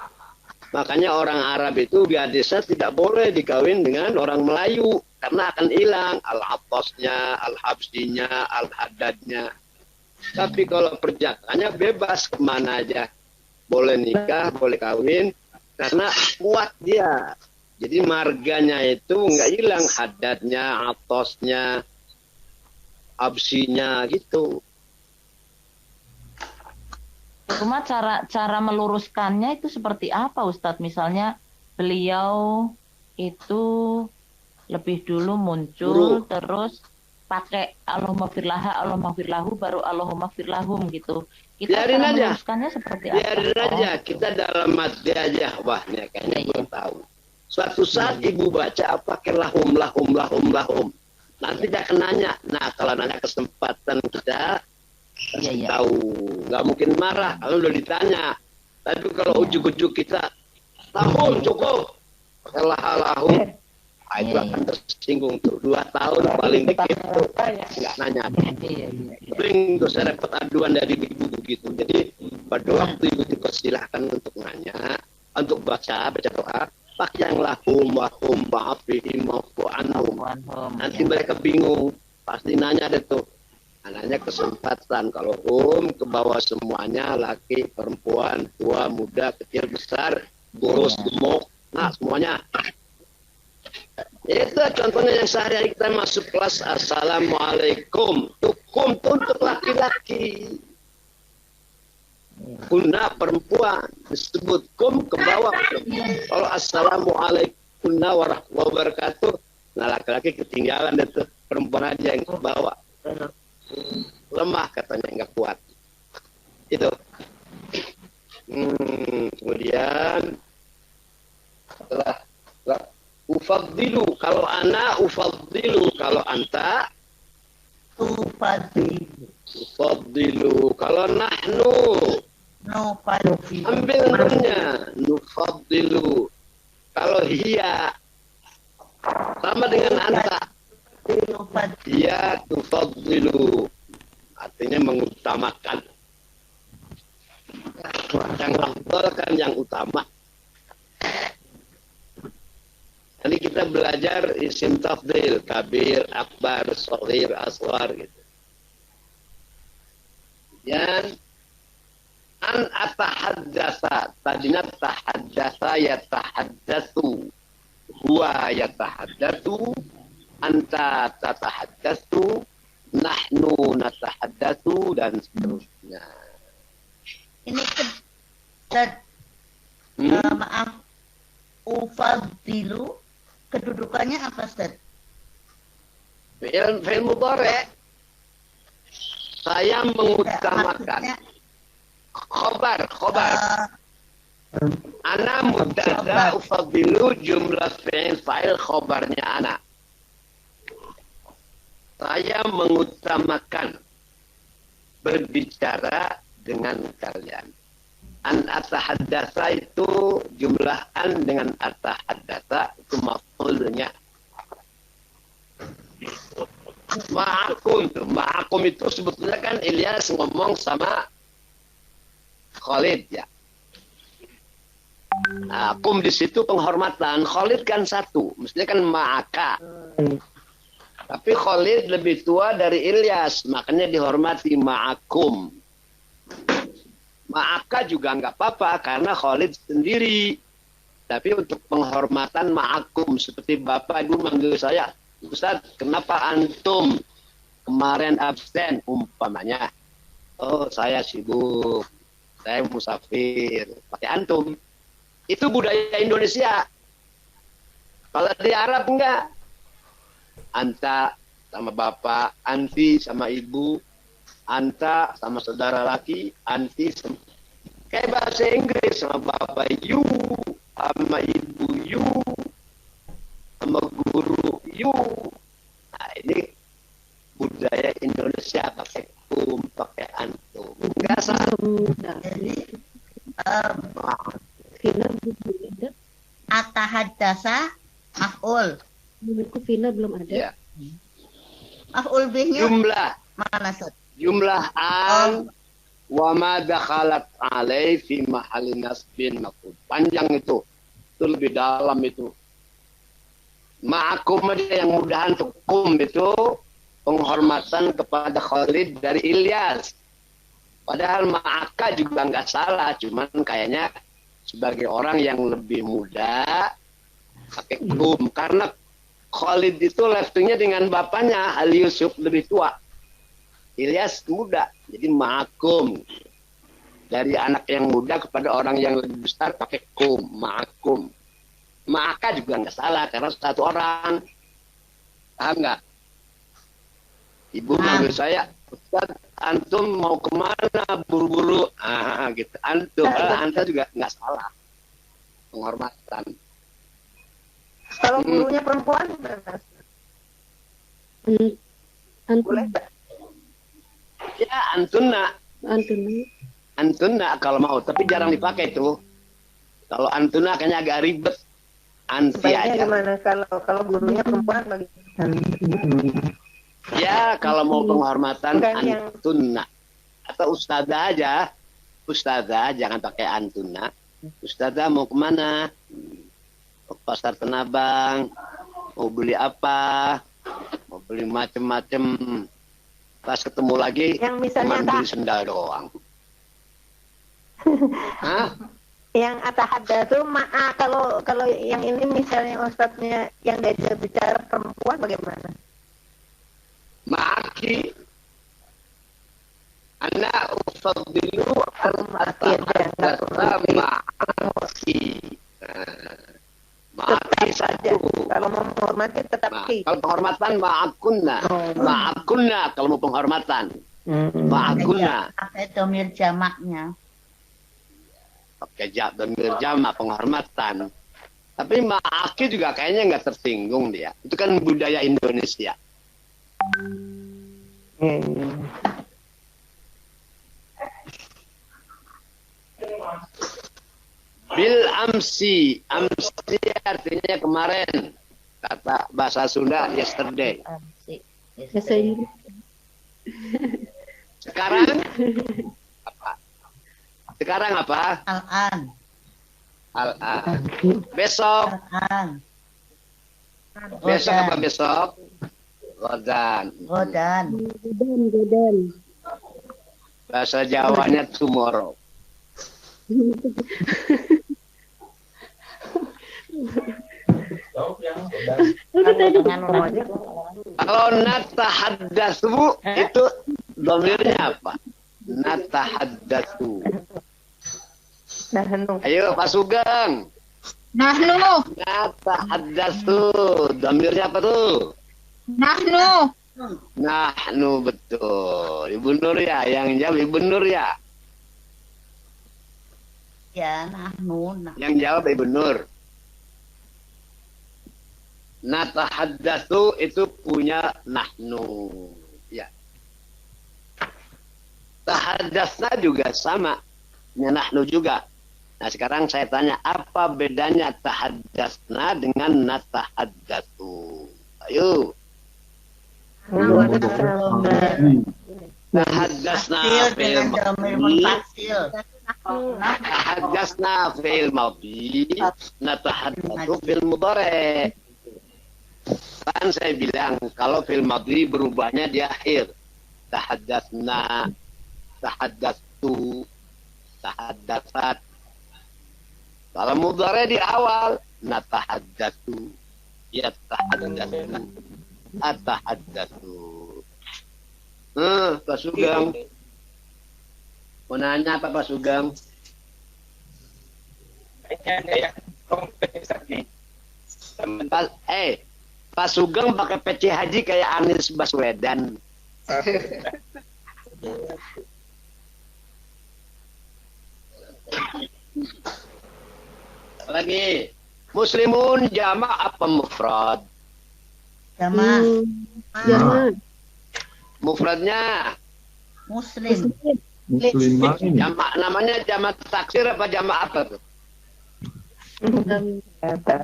Makanya orang Arab itu di desa tidak boleh dikawin dengan orang Melayu. Karena akan hilang al-atasnya, al-habsinya, al-hadadnya. Tapi kalau perjakaannya bebas kemana aja. Boleh nikah, boleh kawin. Karena kuat dia. Jadi marganya itu nggak hilang. Hadadnya, atasnya, habsinya gitu. Cuma cara meluruskannya itu seperti apa, Ustadz? Misalnya beliau itu lebih dulu muncul, terus pakai Allahumma firlahu, baru Allahumma firlahum gitu. Kita biarin cara aja. meluruskannya seperti Biarin apa? aja. Kita dalam hati aja. Wah, ini kayaknya belum tahu. Suatu saat ibu baca pakai lahum. Nanti dia akan nanya. Nah, kalau nanya kesempatan kita tahu. Nggak mungkin marah kalau udah ditanya. Tapi kalau ujuk-ujuk kita, lahum cukup. Pakai lahum. Itu akan tersinggung tuh. 2 tahun paling dikit tuh. Nggak nanya. Sering tuh saya dapat aduan dari ibu begitu. Jadi pada waktu ibu dipersilahkan untuk nanya, untuk baca doa, pakai yang lahum ba'afihim wa'fu anhum. Nanti mereka bingung. Pasti nanya deh tuh. Nanya kesempatan. Kalau ke bawah semuanya, laki, perempuan, tua, muda, kecil, besar, boros, gemuk, nah semuanya. Itu contohnya yang sehari-hari kita masuk kelas assalamualaikum. Tukum untuk laki-laki. Kunna perempuan. Disebut kum ke bawah. Kalau assalamualaikum warahmatullahi wabarakatuh. Nah laki-laki ketinggalan itu. Perempuan aja yang ke bawah. Lemah katanya, nggak kuat. Itu. Kemudian ufaddilu. Kalau ana ufaddilu. Kalau anta ufaddilu. Kalau nahnu ambil nunnya nufaddilu. Kalau hiya sama dengan anta. Hiya tufaddilu. Artinya mengutamakan. Yang afdal kan yang utama. Nanti kita belajar isim tafdil, kabir, akbar, shaghir, asghar gitu. Dan an atahaddasa, tadinya tahaddasa yatahaddatsu, huwa yatahaddatsu, anta tatahaddatsu, nahnu natahaddatsu, dan seterusnya. Ini maaf, ufadilu kedudukannya apa, Ustaz? Fi'il mudhari'. Saya mengutamakan. Khobar. Ana mubtada ufadilu jumlah fi'il fa'il khobarnya ana. Saya mengutamakan berbicara dengan kalian. An atahaddasa itu jumlah an dengan atahaddasa itu maf'ulnya. Ma'akum itu sebetulnya kan Ilyas ngomong sama Khalid ya. Akum di situ penghormatan. Khalid kan satu, mestinya kan ma'aka. Tapi Khalid lebih tua dari Ilyas, makanya dihormati ma'akum. Ma'aka juga nggak apa-apa karena Khalid sendiri. Tapi untuk penghormatan ma'akum, seperti Bapak Ibu manggil saya, Ustaz, kenapa antum kemarin absen umpamanya? Oh, saya sibuk, saya musafir, pakai antum. Itu budaya Indonesia. Kalau di Arab enggak. Anta sama bapak, anti sama ibu, anta sama saudara laki, anti sama... Kayak bahasa Inggris, sama bapak you, sama ibu you, sama guru you. Nah, ini budaya Indonesia, pakai kum, pakai antum. Enggak salah. Jadi atahaddasa maf'ul. Menurutku Vina belum ada. Ya. Maf'ul bihnya Jumlah. mana, Ustaz? Jumlah an wa ma dakhalat alai fi mahalli nasbin maf'ul. Panjang itu. Itu lebih dalam itu. Ma'akum aja yang mudahan untuk kum itu penghormatan kepada Khalid dari Ilyas. Padahal ma'aka juga nggak salah, cuman kayaknya sebagai orang yang lebih muda pakai kum karena Khalid itu levelnya dengan bapaknya Ali Yusuf lebih tua. Ilyas muda, jadi ma'akum. Dari anak yang muda kepada orang yang lebih besar pakai kum, ma'akum. Ma'aka juga nggak salah karena satu orang. Paham nggak? Ibu manggil saya, Ustaz, antum mau kemana buru-buru? Gitu. Antum, anta juga nggak salah. Penghormatan. Kalau gurunya perempuan, boleh nggak? Ya, antuna. Antuna kalau mau, tapi jarang dipakai tuh. Kalau antuna kayaknya agak ribet. Anti Sebaiknya aja. gimana kalau gurunya perempuan bagaimana? Ya, kalau mau penghormatan Bukan yang- antuna. Atau ustazah aja. Ustazah, jangan pakai antuna. Ustazah mau kemana? Ke pasar Tanah Abang, mau beli apa, mau beli macem-macem. Pas ketemu lagi, Yang cuma misalnya beli sendal doang. Hah? Yang atahadda itu kalau yang ini misalnya ustadznya yang diajak bicara perempuan bagaimana? Ma'aki, anak ufadilu Ma'aki aja, nggak perlu ma'aki. Ma'aki saja. satu. Kalau mau menghormati tetap ki. Kalau penghormatan ma'akunna. Ma'akunna kalau mau penghormatan. Ma'akunna. Pakai domir jamaknya. Pakai domir jamak penghormatan. Tapi Ma'aki juga kayaknya nggak tersinggung dia. Itu kan budaya Indonesia. Bil amsi. Amsi artinya kemarin. Kata bahasa Sunda yesterday. Bahasa Inggris. Sekarang apa? Sekarang apa? Al-an. Al-an. Besok. Al-an. Besok apa besok? Godan. Godan. Bahasa Jawanya tomorrow. Kalau natahaddatsu itu domirnya apa? Natahaddatsu. Ayo Pak Sugeng. Nahnu. Natahaddatsu. Domirnya apa tuh? Nahnu. Nahnu betul. Ibu Nur ya, yang jawab Ibu Nur ya. Ya, nahnu. Yang jawab Ibu Nur. Natahaddatsu itu punya nahnu. Ya. Tahaddatsna juga sama. Punya nahnu juga. Nah, sekarang saya tanya, apa bedanya tahaddatsna dengan natahaddatsu? Ayo. Tahaddatsna fil madhi. Tahaddatsna fil madhi. Natahaddatsu fil mudhari'. Kan saya bilang kalau fil madhi berubahnya di akhir. Tahaddatsna, tahaddatsu, tahaddatsat. Kalau mudhari di awal, natahaddatsu, yatahaddatsu, atahaddatsu. Pak Sugeng. Mau nanya apa Pak Sugeng? Kayaknya kompensasi. Pak Sugeng pakai peci haji kayak Anies Baswedan. Lagi, muslimun jamak apa mufrad? Jamak. Jamak. Mufradnya Muslim. jamak, namanya jamak taksir apa jamak apa tuh?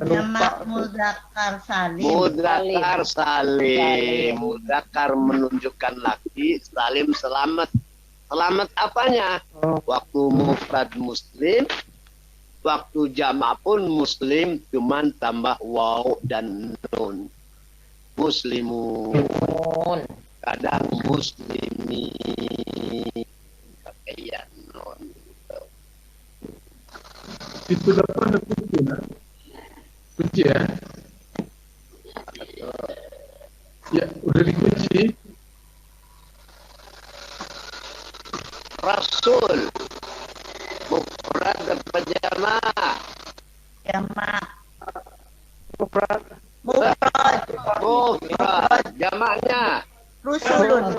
Jamak mudzakkar salim. Mudzakkar salim. Mudzakkar menunjukkan laki, salim selamat. Selamat apanya? Waktu mufrad muslim, waktu jamak pun muslim, cuman tambah waw dan nun. Muslimun. Kadang muslimi. Pakai ya nun. Itu depan ada kunci, nah. Kunci ya? Ya, udah dikunci. Rasul. Mufrad apa jamak? Jamak. Mufrad. Jamaknya. Rusulun.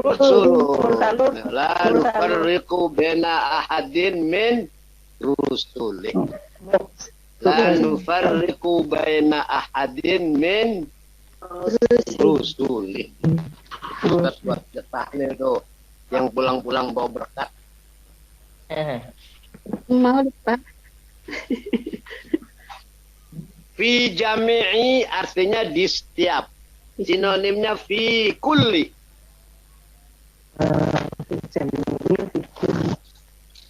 Rusulun. La nufarriqu baina ahadin min rusulih. La nufarriqu baina ahadin min rusulih. Terus buat tahlil tuh yang pulang-pulang bawa berkat. Mau Pak. Fi jami'i artinya di setiap. Sinonimnya fi kulli.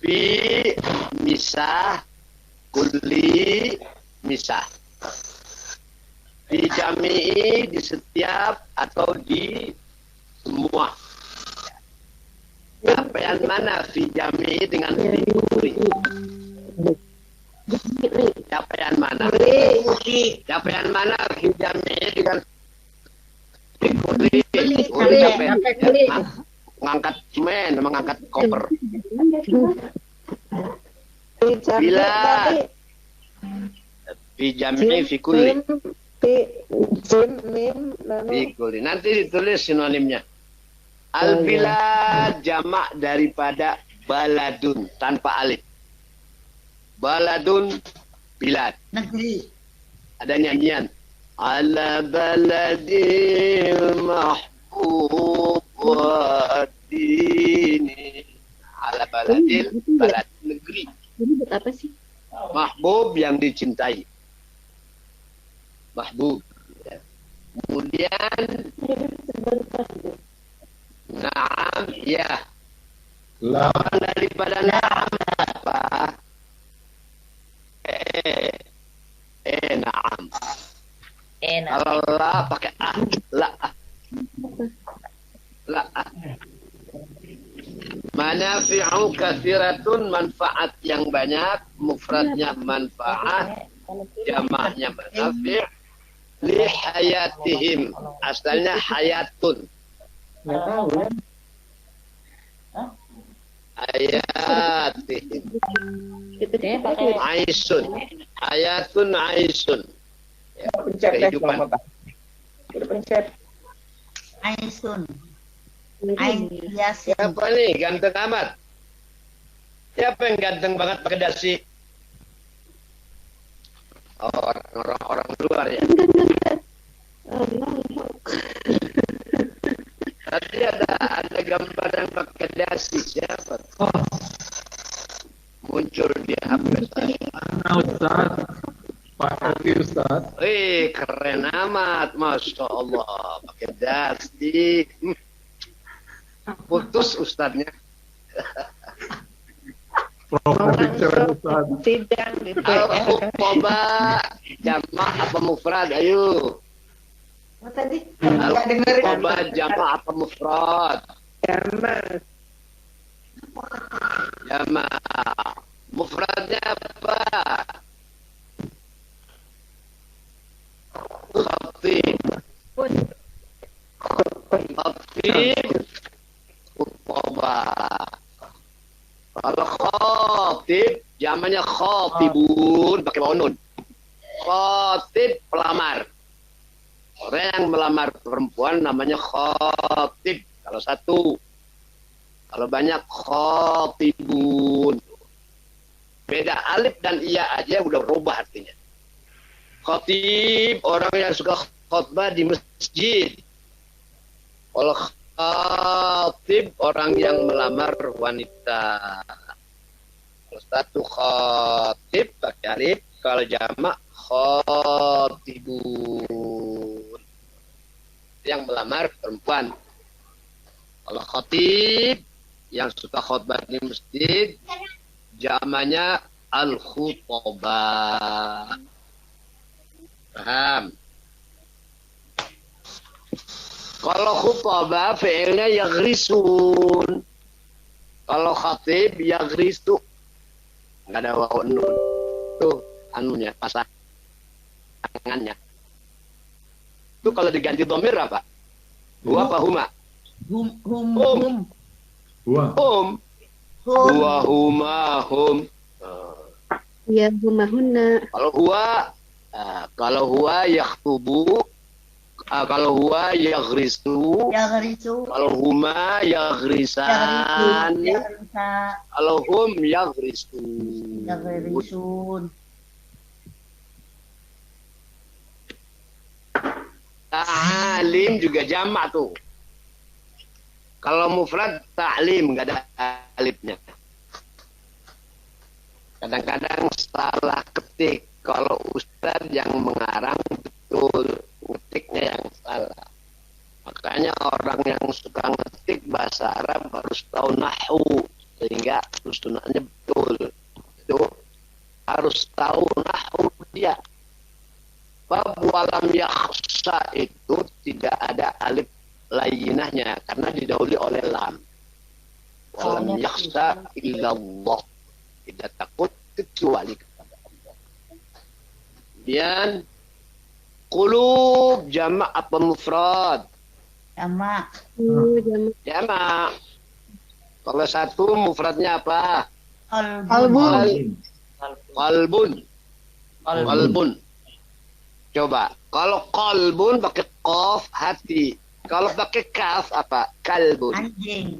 Fi misah, kulli misah. Fi jami'i di setiap atau di semua. Capaian mana fi jami'i dengan fi kulli? Capaian mana? Capaian mana fi jami'i dengan fi kulli? Mengangkat semen, mengangkat koper. Bila fi jami'i fi kulli. Fi kulli. Nanti ditulis sinonimnya. Al-bilad jamak daripada baladun tanpa alif. Baladun Bilad. Negeri. Ada nyanyian. Ala baladil mahbub wa dini. Ala baladil, balad negeri. Jadi buat apa sih? Mahbub yang dicintai. Mahbub. Kemudian Naam, ya. Lawan daripada naam apa? Naam. Kalau la pakai la. La. Manafi'u kathiratun, manfaat yang banyak, mufradnya manfaat, jamaknya manafi'. Li hayatihim, asalnya hayatun. Hayatihim. Aisun. Hayatun aisun. Ya, kehidupan. Pencet. Aisun. Yasin. Siapa nih ganteng amat? Siapa yang ganteng banget pakai dasi? Orang luar ya. Tadi ada gambar yang pakai dasi, siapa? Muncul di HP saya. Ustaz. Pak Hafi Ustaz. Keren amat, Masya Allah. Pakai dasi. Putus ustadznya. Sidang di Coba jamak apa mufrad, ayo. tadi Coba jamak apa mufrad? Jamak. Mufradnya apa? Khatib. Khatib. Khutbah. Kalau khatib, zamannya khatibun pakai waw nun. Khatib pelamar. Orang yang melamar perempuan namanya khatib. Kalau satu. Kalau banyak khatibun. Beda alif dan iya aja udah berubah artinya. Khatib orang yang suka khutbah di masjid. Kalau khatib orang yang melamar wanita. Kalau satu khatib pakai alif, kalau jamak khatibun. Yang melamar perempuan. Kalau khatib yang suka khutbah di masjid, jamaknya al-khutbah. Paham? Kalau khutbah fi'ilnya yaghrisun. Kalau khatib yaghrisu. Enggak ada waw nun. Tuh anunya pasangannya. Itu kalau diganti dhamir apa? Huwa apa huma? Hum. Huwa. Huwa huma hum. Ya, humahunna. Kalau huwa yakhtubu. Kalau huwa yaghrisu. Kalau huma yaghrisan. Kalau hum yaghrisun. Ta'alim juga jamak tuh. Kalau mufrad ta'lim nggak ada alifnya. Kadang-kadang salah ketik. Kalau ustaz yang mengarang betul, ngetiknya yang salah. Makanya orang yang suka ngetik bahasa Arab harus tahu nahwu sehingga susunannya betul. Itu harus tahu nahwu dia. Bab walam yakhsa itu tidak ada alif lainahnya karena didahului oleh lam. Walam yakhsa illallah. Tidak takut kecuali kepada Allah. Kemudian qulub jamak apa mufrad? Jamak. Jamak. Kalau satu mufradnya apa? Qalbun. Coba. Kalau qalbun pakai qaf hati. Kalau pakai kaf apa? Kalbun. Anjing.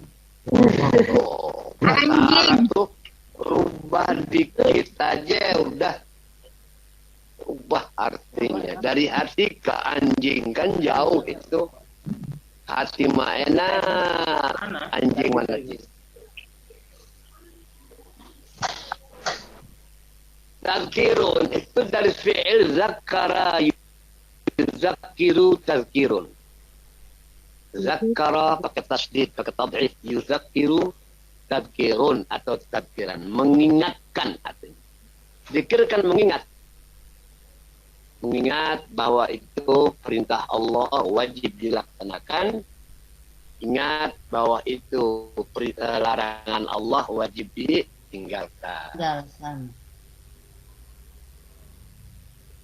Anjing. Tuh rubah dikit aja udah Ubah artinya. Dari hati ke anjing. Kan jauh itu. Hati mah enak. Anjing mana sih? Tazkirun. Itu dari fi'il zakara. Yuzakiru tazkirun. Zakara pakai tasdid, pakai tad'if. Yuzakiru tazkirun atau tazkiran. Mengingatkan artinya. Zikir kan mengingat. Mengingat bahwa itu perintah Allah wajib dilaksanakan. Ingat bahwa itu larangan Allah wajib ditinggalkan.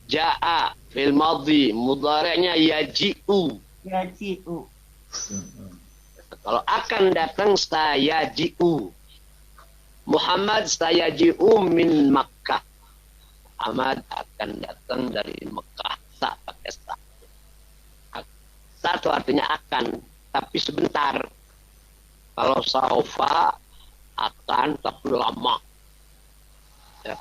Ja'a fil madhi, mudhari'nya yaji'u. Yaji'u. Kalau akan datang sayaji'u. Muhammad sayaji'u min Makkah. Muhammad akan datang dari Mekah. Sa pakai sa. Sa itu artinya akan, tapi sebentar. Kalau saufa akan tapi lama. Ya.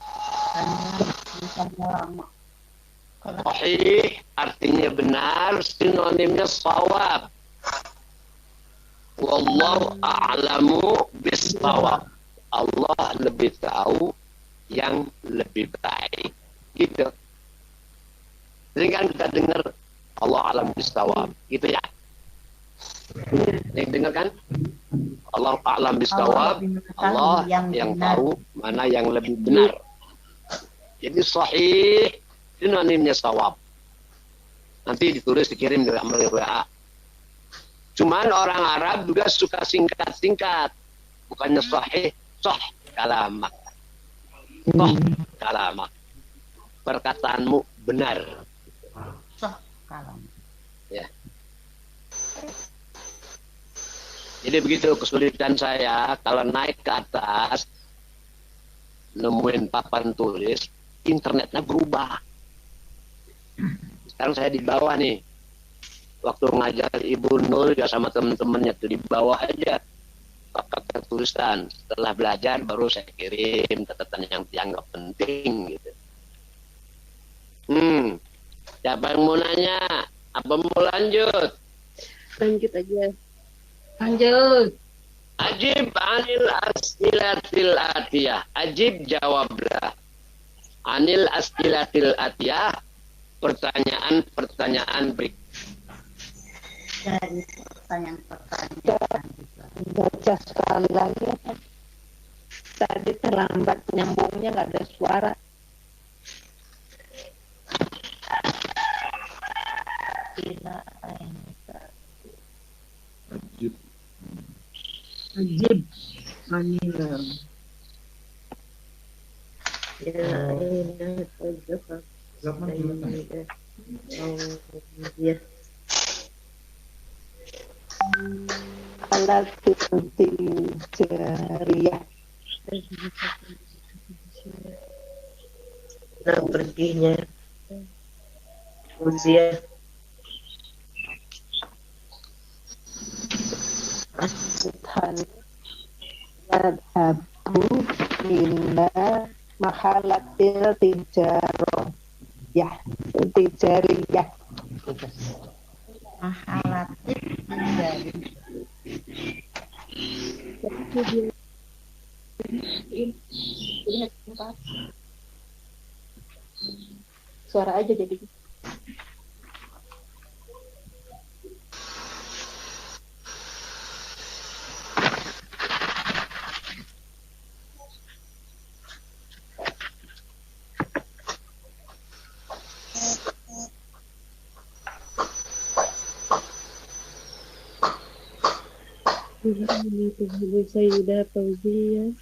Sahih artinya benar, sinonimnya shawab. Wallahu a'lamu bis-shawab. Allah lebih tahu yang lebih baik. Gitu. Sering kan kita dengar Allah alam bis-shawab. Gitu ya. Yang dengar kan? Allah a'lam bis-shawab. Allah yang tahu mana yang lebih benar. Jadi sahih sinonimnya shawab. Nanti ditulis dikirim dari amal WA. Cuman orang Arab juga suka singkat-singkat. Bukannya sahih, sah kalamak. Sah kalamak. Perkataanmu benar. Sah kalamak. Ya. Jadi begitu kesulitan saya kalau naik ke atas nemuin papan tulis, internetnya berubah. Sekarang saya di bawah nih. Waktu ngajar Ibu Nur ya sama teman-temannya tuh di bawah aja. Pakai tulisan. Setelah belajar baru saya kirim catatan yang dianggap penting gitu. Siapa yang mau nanya? Apa mau lanjut? Lanjut aja. Lanjut. Ajib anil as'ilatil atiyah. Ajib jawablah. Anil as'ilatil atiyah. Pertanyaan-pertanyaan berikut. Dari pertanyaan-pertanyaan. Baca sekali lagi. Tadi terlambat nyambungnya, nggak ada suara. Ajib. Ajib. Manila. Alat jariyah. Nah, perginya usia Tuhan yadhabu ila mahalatil tijariyah. Tijariyah. Mahalatil tijariyah. Suara aja jadi. Ini Sayyidah Fauziyah.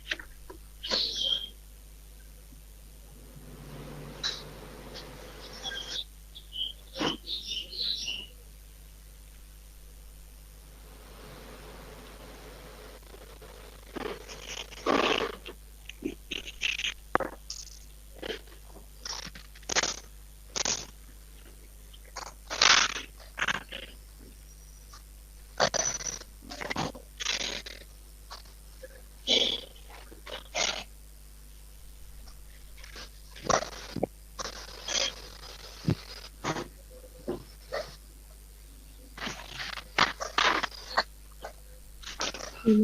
Ya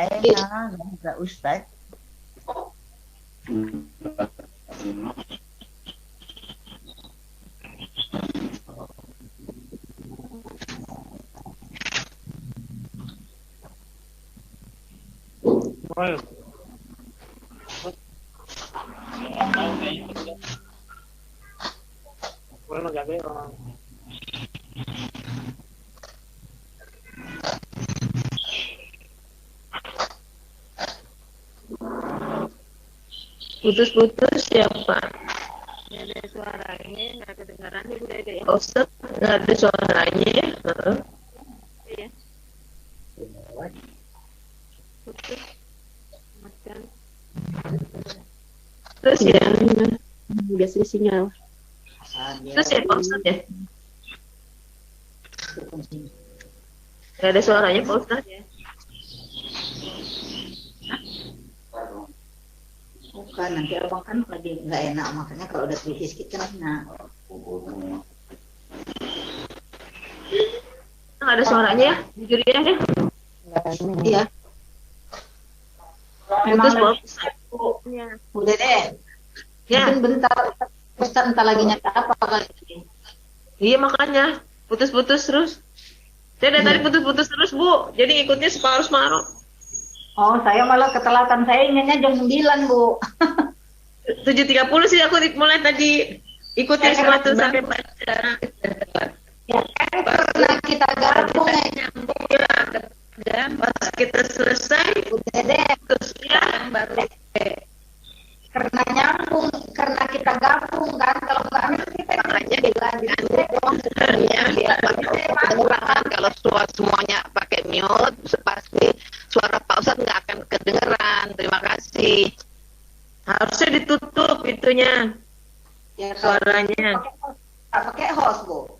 enak, enggak Ustaz. Putus-putus ya Pak. Nggak ada suaranya, nggak kedengaran ibu Dede. Ustaz, nggak ada suaranya. Iya. Putus. Makan. Terus ya, biasa sinyal. terus ya Pak Ustaz ya. Nggak ada suaranya Pak Ustaz ya. Bukan, nanti abang kan lagi nggak enak, makanya kalau udah krisis kita enak. Nggak ada suaranya ya, jujur ya. Iya. Putus Pak Ustaz. Udah deh. Ya. Mungkin bentar, Ustaz entar lagi nyata apa kali ini. Iya makanya putus-putus terus. Saya dari tadi putus-putus terus Bu, jadi ikutnya separuh-separuh. Oh, saya malah ketelatan, saya ingatnya jam 9, Bu. 7.30 sih aku mulai tadi ikutin semua tuh sampai baca. Ya kan karena kita gabung ya. Pas kita selesai udah deh, terus ya baru karena nyambung, karena kita gabung kan, kalau nggak kita makanya kalau suara semuanya pakai mute, pasti suara Pak Ustadz nggak akan kedengeran. Terima kasih. Harusnya ditutup itunya ya, suaranya. Pakai host Bu.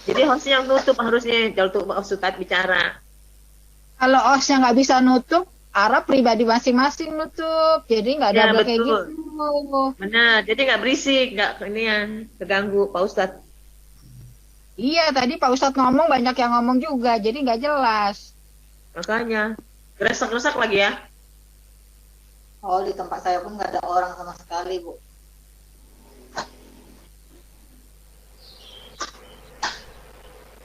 Jadi hostnya yang tutup harusnya kalau tuh Pak Ustadz bicara. Kalau hostnya nggak bisa nutup, Arab pribadi masing-masing nutup, jadi nggak ada Ya, kayak betul. gitu. Benar, jadi nggak berisik, nggak ini ya terganggu Pak Ustadz. Iya, tadi Pak Ustadz ngomong, banyak yang ngomong juga, jadi nggak jelas. Makanya geresak-geresak lagi ya. Oh, di tempat saya pun nggak ada orang sama sekali, Bu.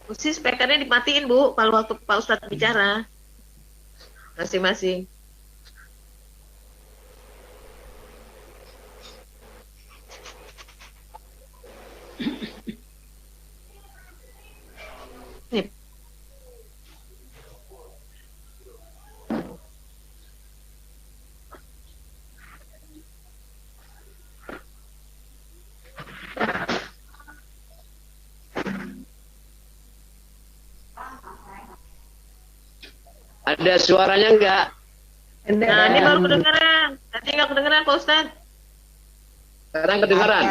Mesti speakernya dimatiin Bu kalau waktu Pak Ustadz bicara. Masing-masing. Nih. Ada suaranya enggak? Nah, ini baru kedengeran. Tadi nggak kedengeran Pak Ustadz. Sekarang kedengeran?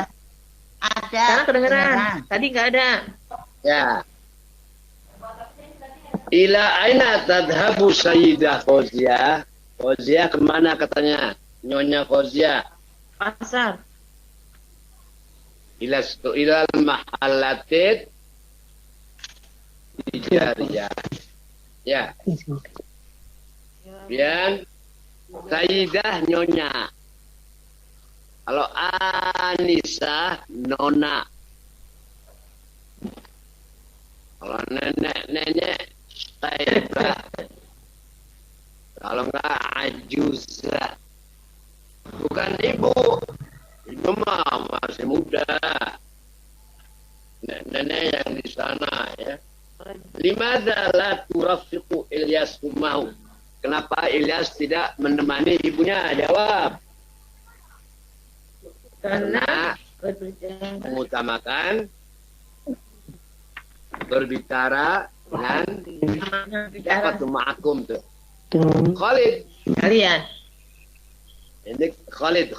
Ada. Sekarang kedengeran. Tadi nggak ada. Ya. Ila aina tadhabu Sayyidah Fauzia? Fauzia kemana katanya? Nyonya Fauzia. Pasar. Ila mahallatit tijariyah. Ya. Bian Sayyidah nyonya. Kalau Anissa nona. Kalau nenek Saibah. Kalau enggak Ajuza. Bukan ibu. Ibu mah masih muda. Nenek yang di sana ya. Limadza la turafiqu Ilyas ummahu? Kenapa Ilyas tidak menemani ibunya? Jawab. Karena mengutamakan berbicara dengan siapa tuh ma'akum tuh? Khalid. Kalian. Ini Khalid.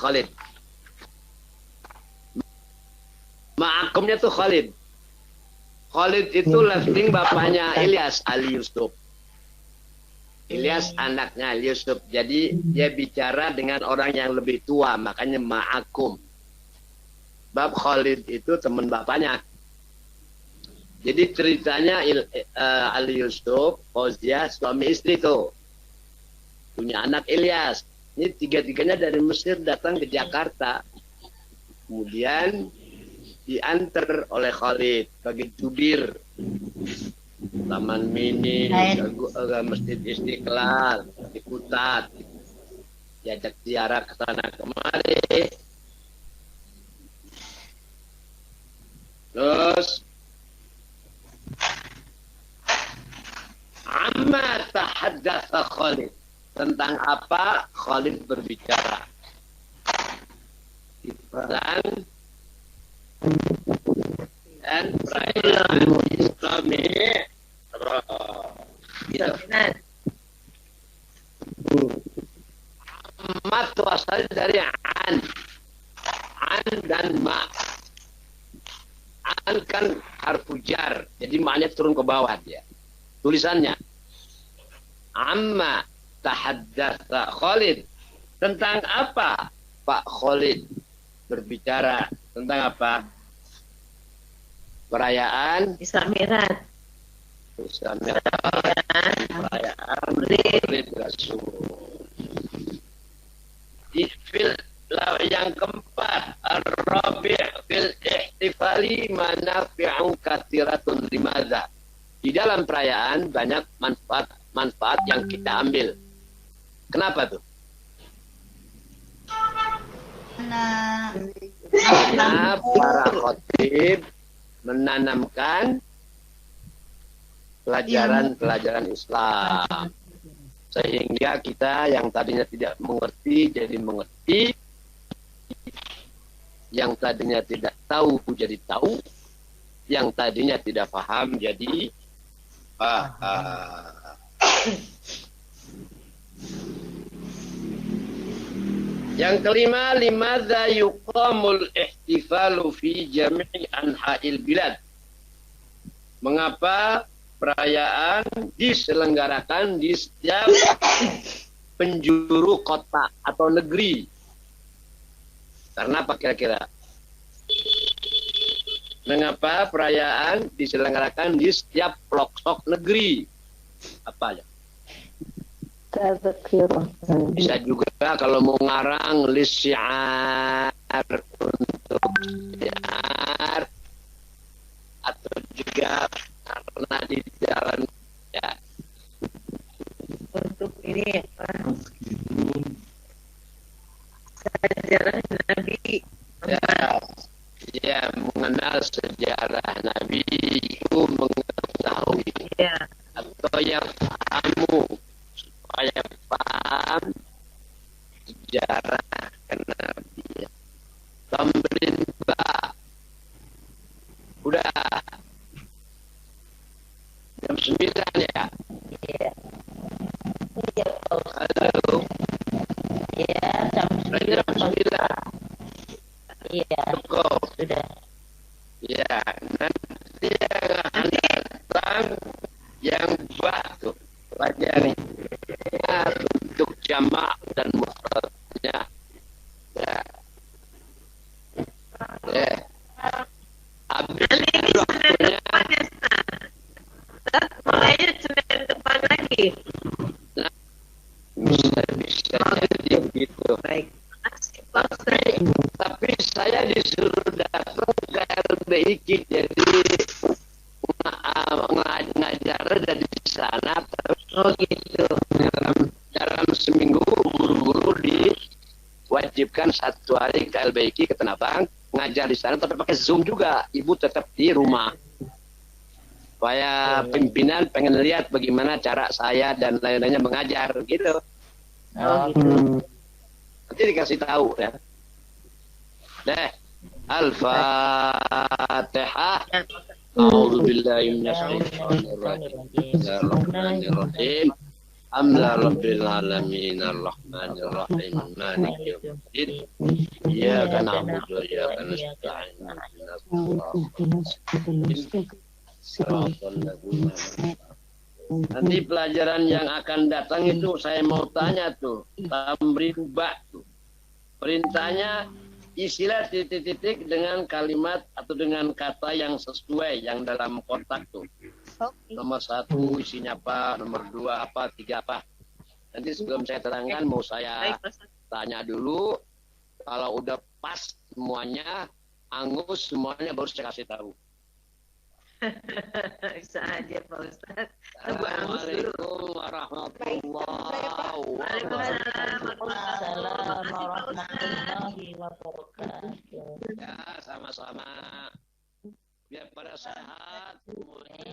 Ma'akumnya tuh Khalid. Khalid itu lefting bapaknya Ilyas, Ali Yusuf. Ilyas anaknya Ali Yusuf. Jadi dia bicara dengan orang yang lebih tua, makanya ma'akum. Bab Khalid itu teman bapaknya. Jadi ceritanya Ali Yusuf, Fauziah, suami istri tuh. Punya anak Ilyas. Ini tiga-tiganya dari Mesir datang ke Jakarta. Kemudian diantar oleh Khalid bagi jubir. Taman Mini, Masjid Istiqlal, di Kutat. Diajak ziarah ke sana kemari. Terus amma tahaddatsa Khalid, tentang apa Khalid berbicara dan perayaan Islami. Mat asal dari an dan ma. An kan harfu jar, jadi maknanya turun ke bawah dia. Tulisannya amma tahaddatsa Khalid, tentang apa Pak Khalid berbicara, tentang apa? Perayaan Isra Mi'raj. Perayaan Maulid Rasul. Yang keempat, ar-rabi' fil ihtifali manafi'u katsiratun limadza. Di dalam perayaan banyak manfaat yang kita ambil. Kenapa tuh? Karena para khatib menanamkan pelajaran Islam. Sehingga kita yang tadinya tidak mengerti jadi mengerti, yang tadinya tidak tahu jadi tahu, yang tadinya tidak paham jadi paham. Yang kelima, limadza yuqamul ihtifalu fi jami'i anha'il bilad. Mengapa perayaan diselenggarakan di setiap penjuru kota atau negeri? Karena apa kira-kira? Mengapa perayaan diselenggarakan di setiap pelosok negeri? Apa aja? Bisa juga kalau mau ngarang list syiar untuk syiar, atau juga karena di jalan ya Untuk ini sejarah Nabi. Ya, mengenal sejarah Nabi itu mengetahui atau yang kamu supaya paham sejarah kenabian. Tamrin ba. Udah jam 9 ya? Iya. Halo. Iya, jam 9. Iya. Cukup. Sudah. Ya, nanti yang akan datang yang batu pelajari untuk jamak dan mufradnya. Ya. Habis waktunya. Mulainya Senin depan lagi. Bisa jadi begitu. Baik. Tapi saya disuruh datang ke RBIK, jadi ngajar dari sana. Oh gitu. Dalam seminggu guru-guru diwajibkan 1 hari ke LBIK ke Tanah Abang, ngajar di sana tapi pakai Zoom juga. Ibu tetap di rumah. Supaya pimpinan pengen lihat bagaimana cara saya dan lain-lainnya mengajar gitu. Nanti dikasih tahu ya. Al-Fatihah. A'udzu billahi minasyaitonir rajim. Bismillahirrahmanirrahim. Alhamdulillahirabbil alamin arrahmanir rahim maliki yaumiddin. Iyyaka na'budu wa iyyaka nasta'in. Nanti pelajaran yang akan datang itu saya mau tanya tuh, tamrin ba tuh. Perintahnya Isilah titik-titik dengan kalimat atau dengan kata yang sesuai yang dalam kotak tuh. Nomor 1 isinya apa, nomor 2 apa, 3 apa. Nanti sebelum saya terangkan mau saya tanya dulu. Kalau udah pas semuanya, angus semuanya baru saya kasih tahu. Bisa aja Pak Ustadz. Tunggu angus dulu. Assalamualaikum warahmatullahi wabarakatuh. Waalaikumsalam warahmatullahi wabarakatuh. Ya, sama-sama. Biar pada sehat semuanya.